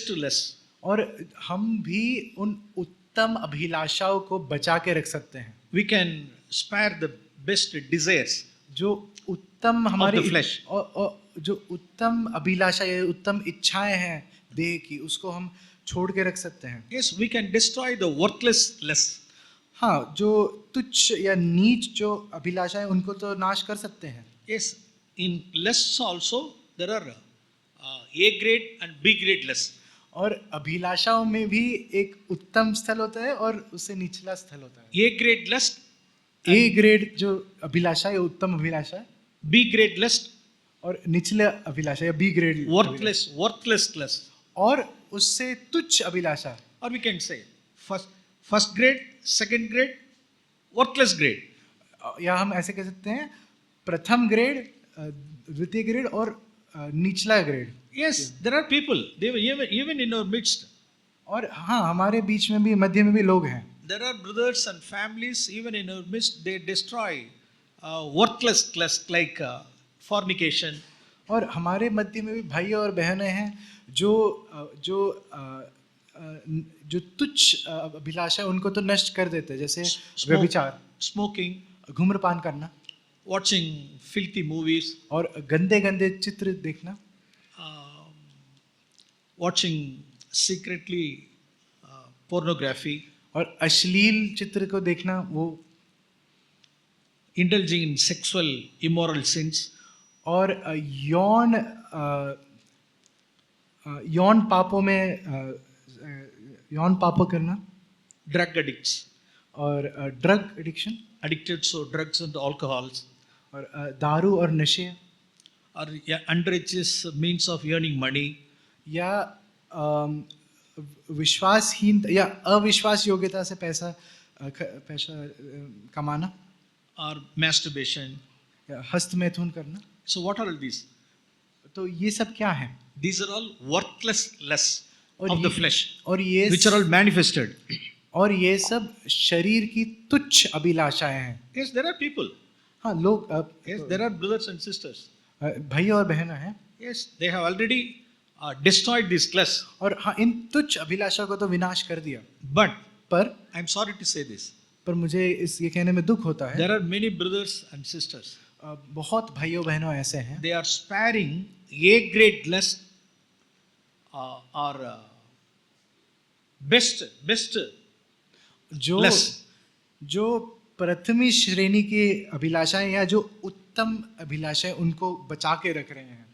A: to less.
B: और हम भी उन उत्तम अभिलाषाओं को बचा के रख सकते हैं.
A: We can spare the best desires.
B: जो उत्तम हमारी
A: flesh.
B: और जो उत्तम अभिलाषा या उत्तम इच्छाएं हैं देह की, उसको हम छोड़ के रख सकते हैं.
A: Yes, we can destroy the worthless less.
B: हाँ, जो तुच्छ या नीच जो अभिलाषा है उनको तो नाश कर सकते हैं.
A: Yes, in less also there are A grade and B grade less.
B: और अभिलाषाओं में भी एक उत्तम स्थल होता है और उससे निचला स्थल होता है.
A: A grade lust,
B: A grade जो अभिलाषा या उत्तम अभिलाषा है,
A: B grade lust,
B: और निचले अभिलाषा या बी ग्रेड
A: worthless lust.
B: और उससे तुच्छ अभिलाषा.
A: Or we can say first grade, second grade, worthless grade.
B: या हम ऐसे कह सकते हैं प्रथम ग्रेड, द्वितीय ग्रेड और निचला grade.
A: Yes, there are people. They were even in our midst.
B: और हाँ, हमारे बीच में भी, मध्य में भी लोग हैं.
A: There are brothers and families even in our midst. They destroy worthless lust like fornication.
B: और हमारे मध्य में भी भाई और बहनें हैं जो तुच्छ अभिलाषा उनको तो नष्ट कर देते हैं, जैसे व्यभिचार,
A: smoking,
B: धूम्रपान करना,
A: watching filthy movies,
B: और गंदे गंदे चित्र देखना,
A: watching secretly pornography,
B: और अश्लील चित्र को देखना, वो
A: indulging in sexual immoral sins,
B: और यौन पापों करना,
A: drug addicts,
B: और drug addiction,
A: addicted to drugs and alcohols,
B: और दारू और नशे,
A: or underage's means of earning money,
B: या विश्वासहीन या अविश्वास योग्यता से पैसा कमाना,
A: or masturbation.
B: या हस्तमैथुन करना.
A: So what are all these?
B: तो ये सब क्या है?
A: These are all worthless lusts
B: और
A: of the
B: ये-
A: flesh,
B: और ये
A: which are all manifested.
B: और ये सब शरीर की तुच्छ अभिलाषाएं हैं.
A: Yes, there are people.
B: हाँ, लोग
A: Yes, there are brothers and sisters.
B: भाई और बहनें हैं.
A: Yes, they have already destroyed this lust.
B: और हाँ, इन तुच्छ अभिलाषा को तो विनाश कर दिया.
A: But
B: पर
A: I'm sorry to say this.
B: मुझे ये कहने में दुख होता है.
A: There are many brothers and sisters.
B: बहुत भाइयों बहनों ऐसे हैं.
A: They are sparing A-grade lust or best
B: जो
A: lust.
B: जो प्रथमी श्रेणी की अभिलाषाएं या जो उत्तम अभिलाषाएं उनको बचा के रख रहे हैं.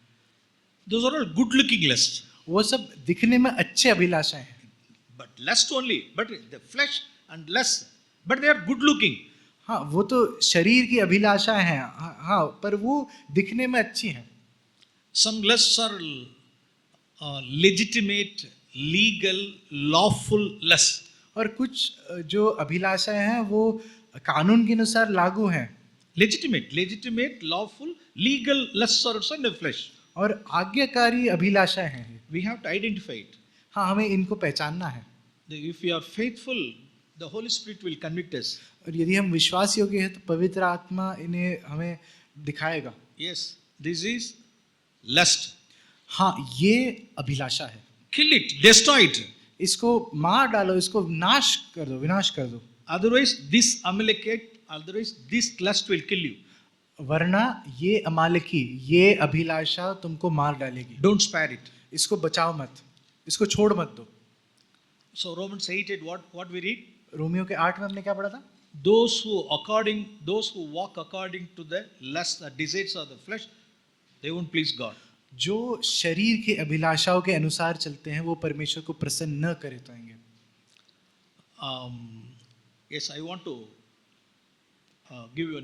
A: Those are all good-looking lust.
B: वो सब दिखने में अच्छे अभिलाषाएं हैं.
A: But lust only. But the flesh and lust. But they are good-looking.
B: हाँ, वो तो शरीर की अभिलाषा है. हाँ, पर वो दिखने में अच्छी हैं.
A: Some lusts are legitimate, legal, lawful lusts.
B: और कुछ जो अभिलाषाएं हैं वो कानून के अनुसार लागू हैं.
A: Legitimate, lawful, legal lusts are also in the flesh.
B: और आज्ञाकारी अभिलाषाएं हैं.
A: We have to identify it.
B: हाँ, हमें इनको पहचानना है.
A: If we are faithful, the Holy Spirit will convict us.
B: और यदि हम विश्वास योग्य हैं तो पवित्र आत्मा इन्हें हमें दिखाएगा.
A: Yes, this is lust.
B: हाँ, ये अभिलाषा है.
A: Kill it, destroy it.
B: इसको मार डालो, इसको नाश कर दो, विनाश कर दो.
A: Otherwise, this Amalekite, otherwise this lust will kill you.
B: वरना ये अमालकी, ये अभिलाषा तुमको मार डालेगी.
A: Don't spare it.
B: इसको बचाओ मत, इसको छोड़ मत दो.
A: So Romans 8, what we read?
B: Romeo के 8 में हमने क्या पढ़ा था?
A: Those who walk according to the lust, the desires of the flesh, they won't please God.
B: जो शरीर की अभिलाषाओं के अनुसार चलते हैं वो परमेश्वर को प्रसन्न न करे पाएंगे.
A: Yes, I want to give you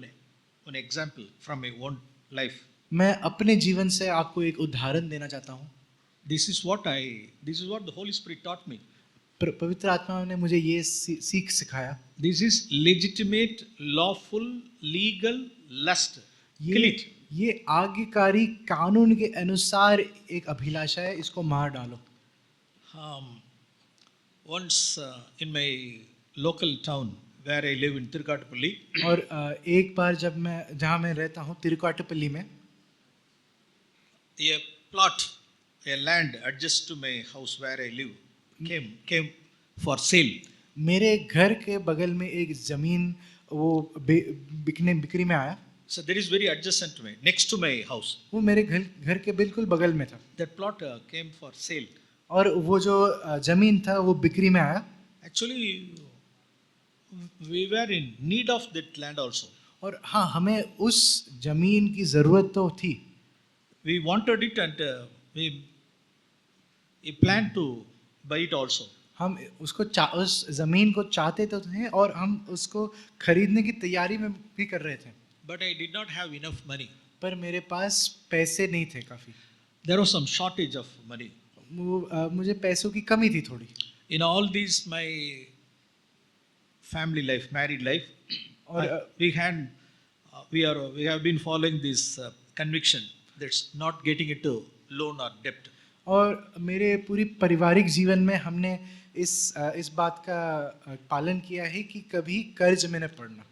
A: an example from my own life.
B: मैं अपने जीवन से आपको एक उदाहरण देना चाहता हूँ.
A: This is what the Holy Spirit taught me.
B: पवित्र आत्मा ने मुझे ये सीख सिखाया.
A: This is legitimate, lawful, legal lust. Kill it.
B: ये आज्ञाकारी कानून के अनुसार एक अभिलाषा है, इसको मार डालो.
A: Once in my local town where I live in Tirukatpalli,
B: और एक बार जब मैं जहाँ मैं रहता हूँ तिरुकाटपल्ली में,
A: a land adjacent to my house where I live came for sale.
B: मेरे घर के बगल में एक जमीन वो बिक्री में आया.
A: So that is very adjacent to me, next to my house.
B: वो मेरे घर के बिल्कुल बगल में था.
A: That plot came for sale.
B: और वो जो जमीन था वो बिक्री में आया.
A: Actually, we were in need of that land also.
B: और हाँ, हमें उस जमीन की जरूरत तो थी.
A: We wanted it and we planned to buy it also.
B: हम उसको उस जमीन को चाहते तो थे और हम उसको खरीदने की तैयारी में भी कर रहे थे.
A: But I did not have enough money.
B: पर मेरे पास पैसे नहीं थे काफी.
A: There was some shortage of money.
B: मुझे पैसों की कमी थी थोड़ी.
A: In all these my family life, married life,
B: और
A: we have been following this conviction that's not getting into loan or debt.
B: और मेरे पूरी पारिवारिक जीवन में हमने इस बात का पालन किया है कि कभी कर्ज में न पड़ना.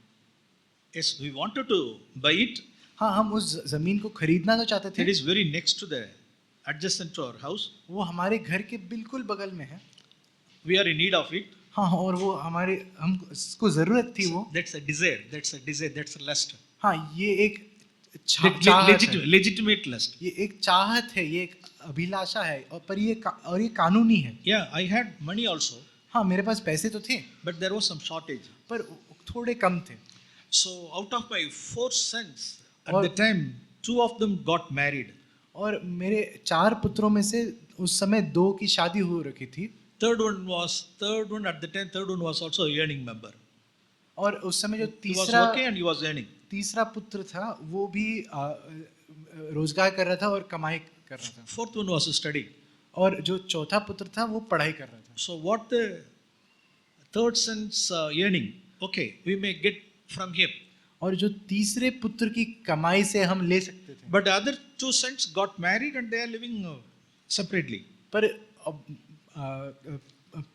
A: Yes, we wanted to buy it.
B: हाँ, हम उस जमीन को खरीदना तो चाहते थे.
A: It is very next to the adjacent to our house.
B: वो हमारे घर के बिल्कुल बगल में है.
A: We are in need of it.
B: हाँ, और वो हमको जरूरत थी. वो
A: That's a desire, that's a lust.
B: हाँ, ये एक
A: legitimate lust.
B: ये एक चाहत है, ये एक अभिलाषा है. और पर ये कानूनी है.
A: Yeah, I had money also.
B: हाँ, मेरे पास पैसे तो थे.
A: But there was some shortage.
B: पर थोड़े कम थे.
A: So out of my 4 sons at the time, 2 of them got married.
B: और मेरे 4 पुत्रों में से उस समय 2 की शादी हो रखी थी.
A: Third one was also a earning member.
B: और उस समय जो
A: He was working and he was earning.
B: तीसरा पुत्र था वो भी रोजगार कर रहा था और कमाई कर रहा था.
A: Fourth one was studying.
B: और जो चौथा पुत्र था वो पढ़ाई कर रहा था.
A: So what the third son's earning, okay, we may get from him.
B: और जो तीसरे पुत्र की कमाई से हम ले सकते थे।
A: But the other two sons got married and they are living separately.
B: पर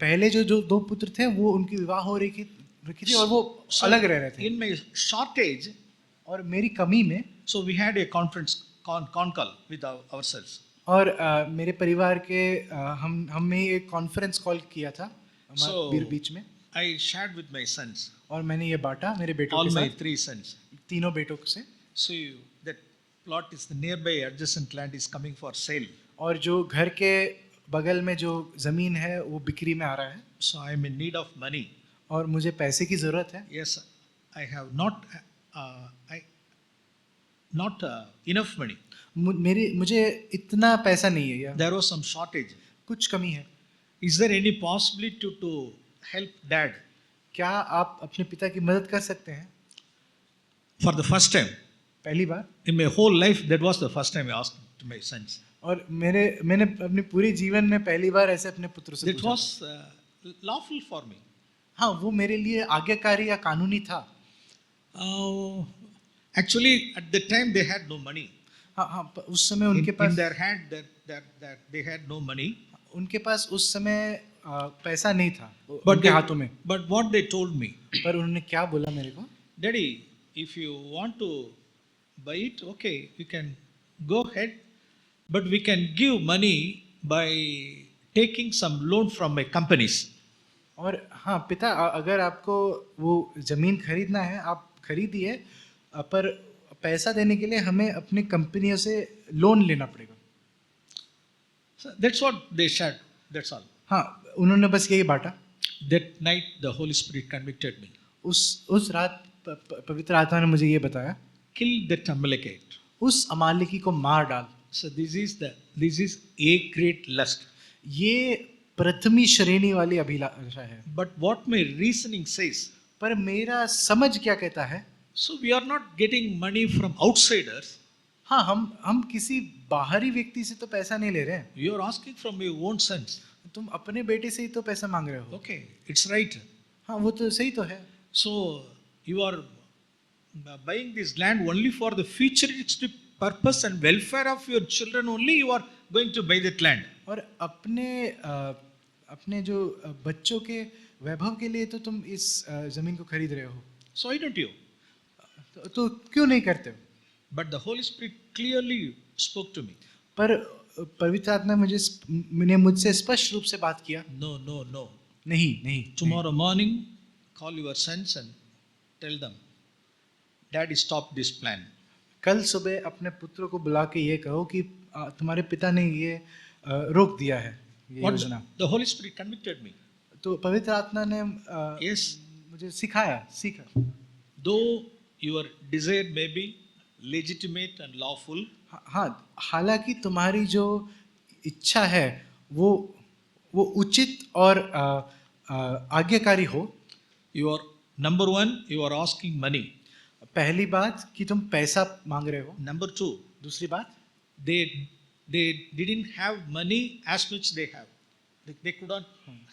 B: पहले जो जो दो पुत्र थे वो उनकी विवाह हो रखी थी और वो
A: So,
B: अलग रह रहे थे।
A: in my shortage,
B: और मेरी कमी में
A: so we had a con call with ourselves.
B: और मेरे परिवार के हमने एक कॉन्फ्रेंस कॉल किया था
A: So,
B: हमारे बीच में,
A: I shared with my sons,
B: और मैंने ये बांटा मेरे बेटों
A: all
B: के
A: my
B: साथ,
A: 3 sons.
B: तीनों बेटों से।
A: So that plot is the nearby adjacent land is coming for sale.
B: और जो घर के बगल में जो जमीन है वो बिक्री में आ रहा है
A: So I am in need of money.
B: और मुझे पैसे की जरूरत है।
A: Yes, I have not enough money.
B: मुझे इतना पैसा नहीं है, या
A: There was some shortage.
B: कुछ कमी है।
A: Is there any possibility to help dad?
B: क्या आप अपने पिता की मदद कर सकते हैं?
A: For the first time
B: पहली बार,
A: in my whole life, that was the first time I asked to my sons.
B: और मैंने अपने पूरे जीवन में पहली बार ऐसे अपने पुत्र से
A: That
B: पूछा।
A: was lawful for me.
B: हाँ, वो मेरे लिए आज्ञाकारी या कानूनी था।
A: Actually, at the time they had no money.
B: हाँ हाँ, उस समय
A: In,
B: उनके
A: in
B: pass
A: their hand, that they had no money.
B: उनके पास उस समय पैसा नहीं था
A: But
B: उनके
A: they,
B: हाथों में।
A: but what they told me,
B: पर उन्होंने क्या बोला मेरे को?
A: Daddy, if you want to buy it, okay, you can go ahead, but we can give money by taking some loan from my companies.
B: और हाँ पिता, अगर आपको वो जमीन खरीदना है आप खरीदिए, पर पैसा देने के लिए हमें अपनी कंपनियों से लोन लेना पड़ेगा।
A: So that's what they said. That's all.
B: हाँ, उन्होंने बस यही बांटा।
A: That night, the Holy Spirit convicted me.
B: उस रात पवित्र आत्मा ने मुझे ये बताया,
A: Kill that Amalekite.
B: उस अमालेकी को मार डाल।
A: So this is a great lust.
B: ये प्रथमी श्रेणी वाली अभिलाषा है।
A: But what my reasoning says,
B: पर मेरा समझ क्या कहता है?
A: so we are not getting money from outsiders.
B: हाँ, हम किसी बाहरी व्यक्ति से तो पैसा नहीं ले रहे हैं।
A: You are asking from your own sons.
B: तुम अपने बेटे से ही तो पैसा मांग रहे हो।
A: Okay, it's right.
B: हाँ, वो तो सही तो है।
A: So you are buying this land only for the futuristic purpose and welfare of your children only. You are going to buy that land.
B: और अपने जो बच्चों के वैभव के लिए तो तुम इस जमीन को खरीद रहे हो।
A: So why don't you?
B: तो क्यों नहीं करते हो?
A: But the Holy Spirit clearly spoke to me.
B: पर पवित्र आत्मा ने मुझसे स्पष्ट रूप से बात किया,
A: No, no, no.
B: नहीं।
A: Tomorrow morning, call your sons and tell them, Daddy stopped this plan.
B: कल सुबह अपने पुत्रों को बुला के ये कहो कि तुम्हारे पिता ने ये रोक दिया है ये
A: What
B: योजना।
A: the Holy Spirit convicted me.
B: तो पवित्र आत्मा ने
A: Yes,
B: मुझे सीखा।
A: though your desire may be legitimate and lawful,
B: हाँ, हालांकि तुम्हारी जो इच्छा है वो उचित और आज्ञाकारी हो।
A: you are number one, you are asking money.
B: पहली बात कि तुम पैसा मांग रहे हो।
A: Number two,
B: दूसरी बात,
A: they didn't have money as much they have. They could not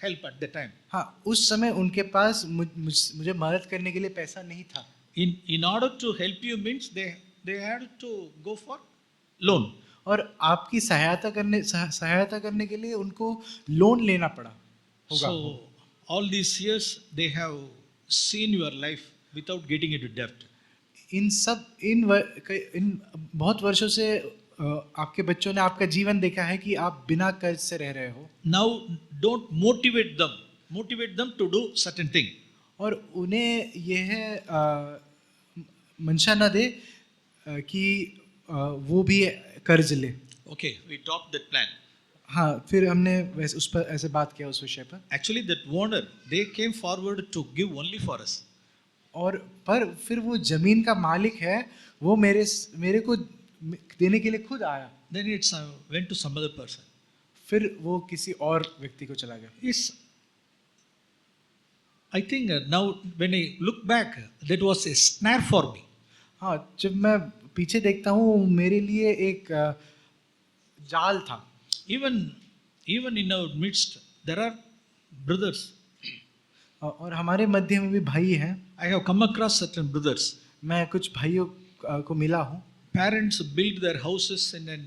A: help at the time.
B: हाँ, उस समय उनके पास मुझे मदद करने के लिए पैसा नहीं था।
A: In order to help you means they had to go for loan.
B: और आपकी सहायता करने के लिए उनको लोन लेना पड़ा होगा।
A: So all these years they have seen your life without getting into debt.
B: इन बहुत वर्षों से आपके बच्चों ने आपका जीवन देखा है कि आप बिना कर्ज से रह रहे हो।
A: Now don't motivate them to do certain thing.
B: और उन्हें यह मंशा न दे कि वो भी कर्ज ले।
A: Okay, we dropped that plan.
B: हाँ, फिर हमने वैसे उस पर ऐसे बात किया उस विषय पर।
A: Actually that owner, they came forward to give only for us.
B: और पर फिर वो जमीन का मालिक है, वो मेरे को देने के लिए खुद आया।
A: Then it's went to some other person.
B: फिर वो किसी और व्यक्ति को चला गया।
A: Yes, I think now when I look back, that was a snare for me.
B: हाँ, जब मैं पीछे देखता हूँ मेरे लिए एक जाल था।
A: Even in our midst, there are brothers.
B: और हमारे मध्य में भी भाई हैं।
A: I have come across certain brothers.
B: मैं कुछ भाइयों को मिला हूँ।
A: Parents build their houses in a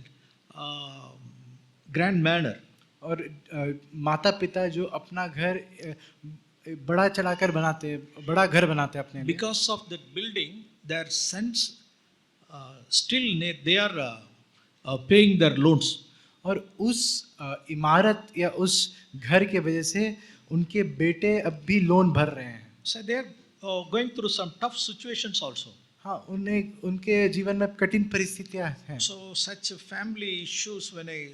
A: grand manner.
B: और माता पिता जो अपना घर बड़ा चढ़ाकर बनाते हैं, बड़ा घर बनाते हैं अपने लिए।
A: Because of that building, their sons still they are paying their loans.
B: और उस इमारत या उस घर के वजह से उनके बेटे अब भी लोन भर रहे हैं।
A: So they are going through some tough situations also.
B: हाँ, उन्हें उनके जीवन में कठिन परिस्थितियां हैं।
A: So such family issues, when I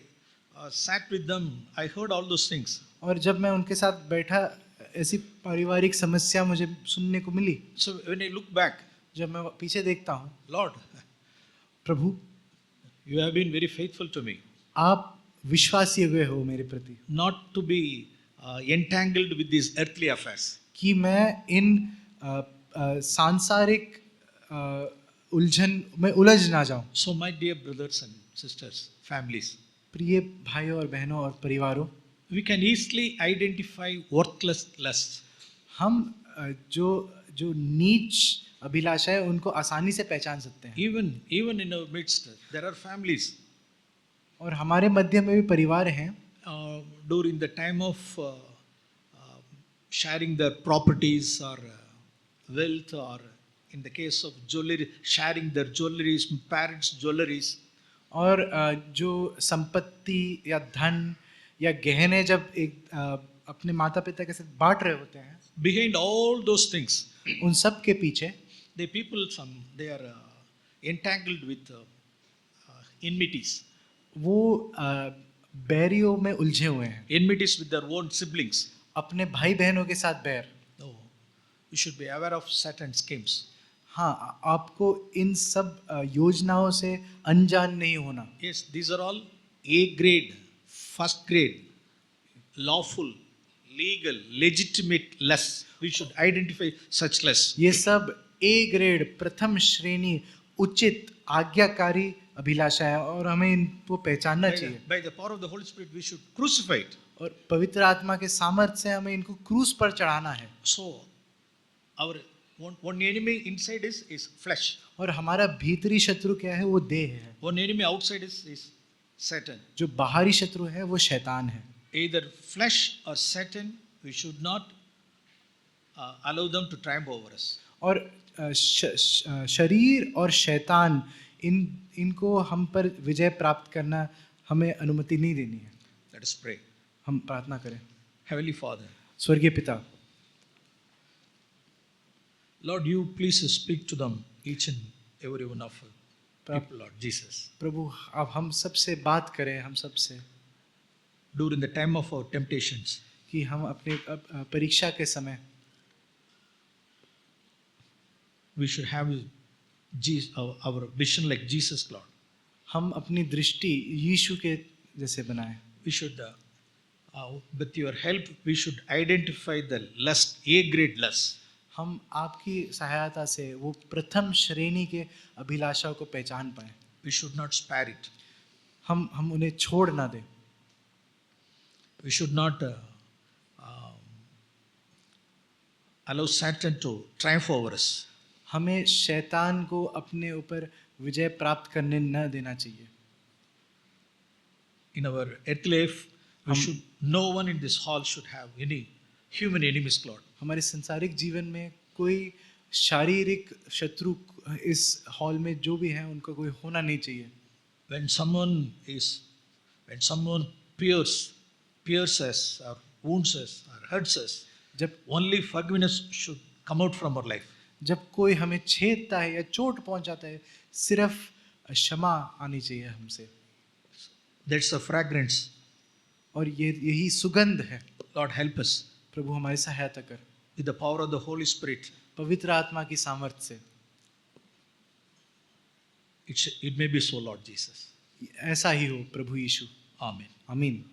A: sat with them, I heard all those things.
B: और जब मैं उनके साथ बैठा, ऐसी पारिवारिक समस्या मुझे सुनने को मिली।
A: So when I look back,
B: जब मैं पीछे देखता हूँ,
A: Lord,
B: Prabhu
A: you have been very faithful to me,
B: आप विश्वासी हुए हो मेरे प्रति,
A: not to be entangled with these earthly affairs.
B: कि मैं इन सांसारिक उलझन में उलझ ना जाऊं।
A: So my dear brothers and sisters, families,
B: प्रिय भाइयों और बहनों और परिवारों,
A: we can easily identify worthless lusts.
B: हम जो नीच अभिलाषा है उनको आसानी से पहचान सकते हैं।
A: Even in our midst, there are families.
B: और हमारे मध्य में भी परिवार हैं।
A: During the time of sharing their properties or wealth, or in the case of jewelry, sharing their jewelries, parents' jewelries.
B: और जो संपत्ति या धन या गहने जब एक अपने माता पिता के साथ बांट रहे होते हैं,
A: Behind all those things,
B: उन सब के पीछे
A: the people, they are entangled with enmities.
B: वो बैरियों में उलझे हुए हैं,
A: Enmities with their own siblings.
B: अपने भाई बहनों के साथ बैर।
A: No, you should be aware of Satan's schemes.
B: हाँ, आपको इन सब योजनाओं से अनजान नहीं होना।
A: Yes, these are all A grade, first grade, lawful, legal, legitimate lusts. We should identify such lusts.
B: ये सब ए ग्रेड, प्रथम श्रेणी, उचित, आज्ञाकारी अभिलाषा है और हमें इनको पहचानना चाहिए।
A: By the power of the Holy Spirit, we should crucify it.
B: और पवित्र आत्मा के सामर्थ्य से हमें इनको क्रूस पर चढ़ाना है।
A: So, our one enemy inside is flesh.
B: और हमारा भीतरी शत्रु क्या है? वो देह है।
A: One enemy outside is Satan.
B: जो बाहरी शत्रु है वो शैतान है।
A: Either flesh or Satan, we should not allow them to triumph over us.
B: और शरीर और शैतान इनको हम पर विजय प्राप्त करना हमें अनुमति नहीं देनी है।
A: Let us pray.
B: हम प्रार्थना करें।
A: Heavenly Father,
B: स्वर्गीय पिता,
A: Lord, you please speak to them, each and every one of people, Lord Jesus.
B: प्रभु अब हम सबसे बात करें, हम सबसे,
A: During the time of our temptations,
B: कि हम अपने परीक्षा के समय
A: we should have our vision like Jesus, Lord.
B: हम अपनी दृष्टि यीशु के जैसे बनाएं।
A: We should, with your help, we should identify the lust, A grade lust.
B: हम आपकी सहायता से वो प्रथम श्रेणी के अभिलाषाओं को पहचान पाएं।
A: We should not spare it.
B: हम उन्हें छोड़ ना दें।
A: We should not allow Satan to triumph over us.
B: हमें शैतान को अपने ऊपर विजय प्राप्त करने न देना चाहिए।
A: In our earthly life, no one in this hall should have any human enemies, Lord.
B: हमारे संसारिक जीवन में कोई शारीरिक शत्रु इस हॉल में जो भी हैं उनका कोई होना नहीं चाहिए।
A: When someone pierces us, or wounds us, or hurts us,
B: जब
A: only forgiveness should come out from our life.
B: जब कोई हमें छेदता है या चोट पहुंचाता है, सिर्फ क्षमा आनी चाहिए हमसे।
A: That's the fragrance.
B: और यही सुगंध है।
A: Lord, help us.
B: प्रभु हमारी सहायता कर,
A: With the power of the Holy Spirit,
B: पवित्र आत्मा की सामर्थ्य से।
A: it may be so, Lord Jesus.
B: ऐसा ही हो प्रभु यीशु।
A: Amen.
B: आमीन।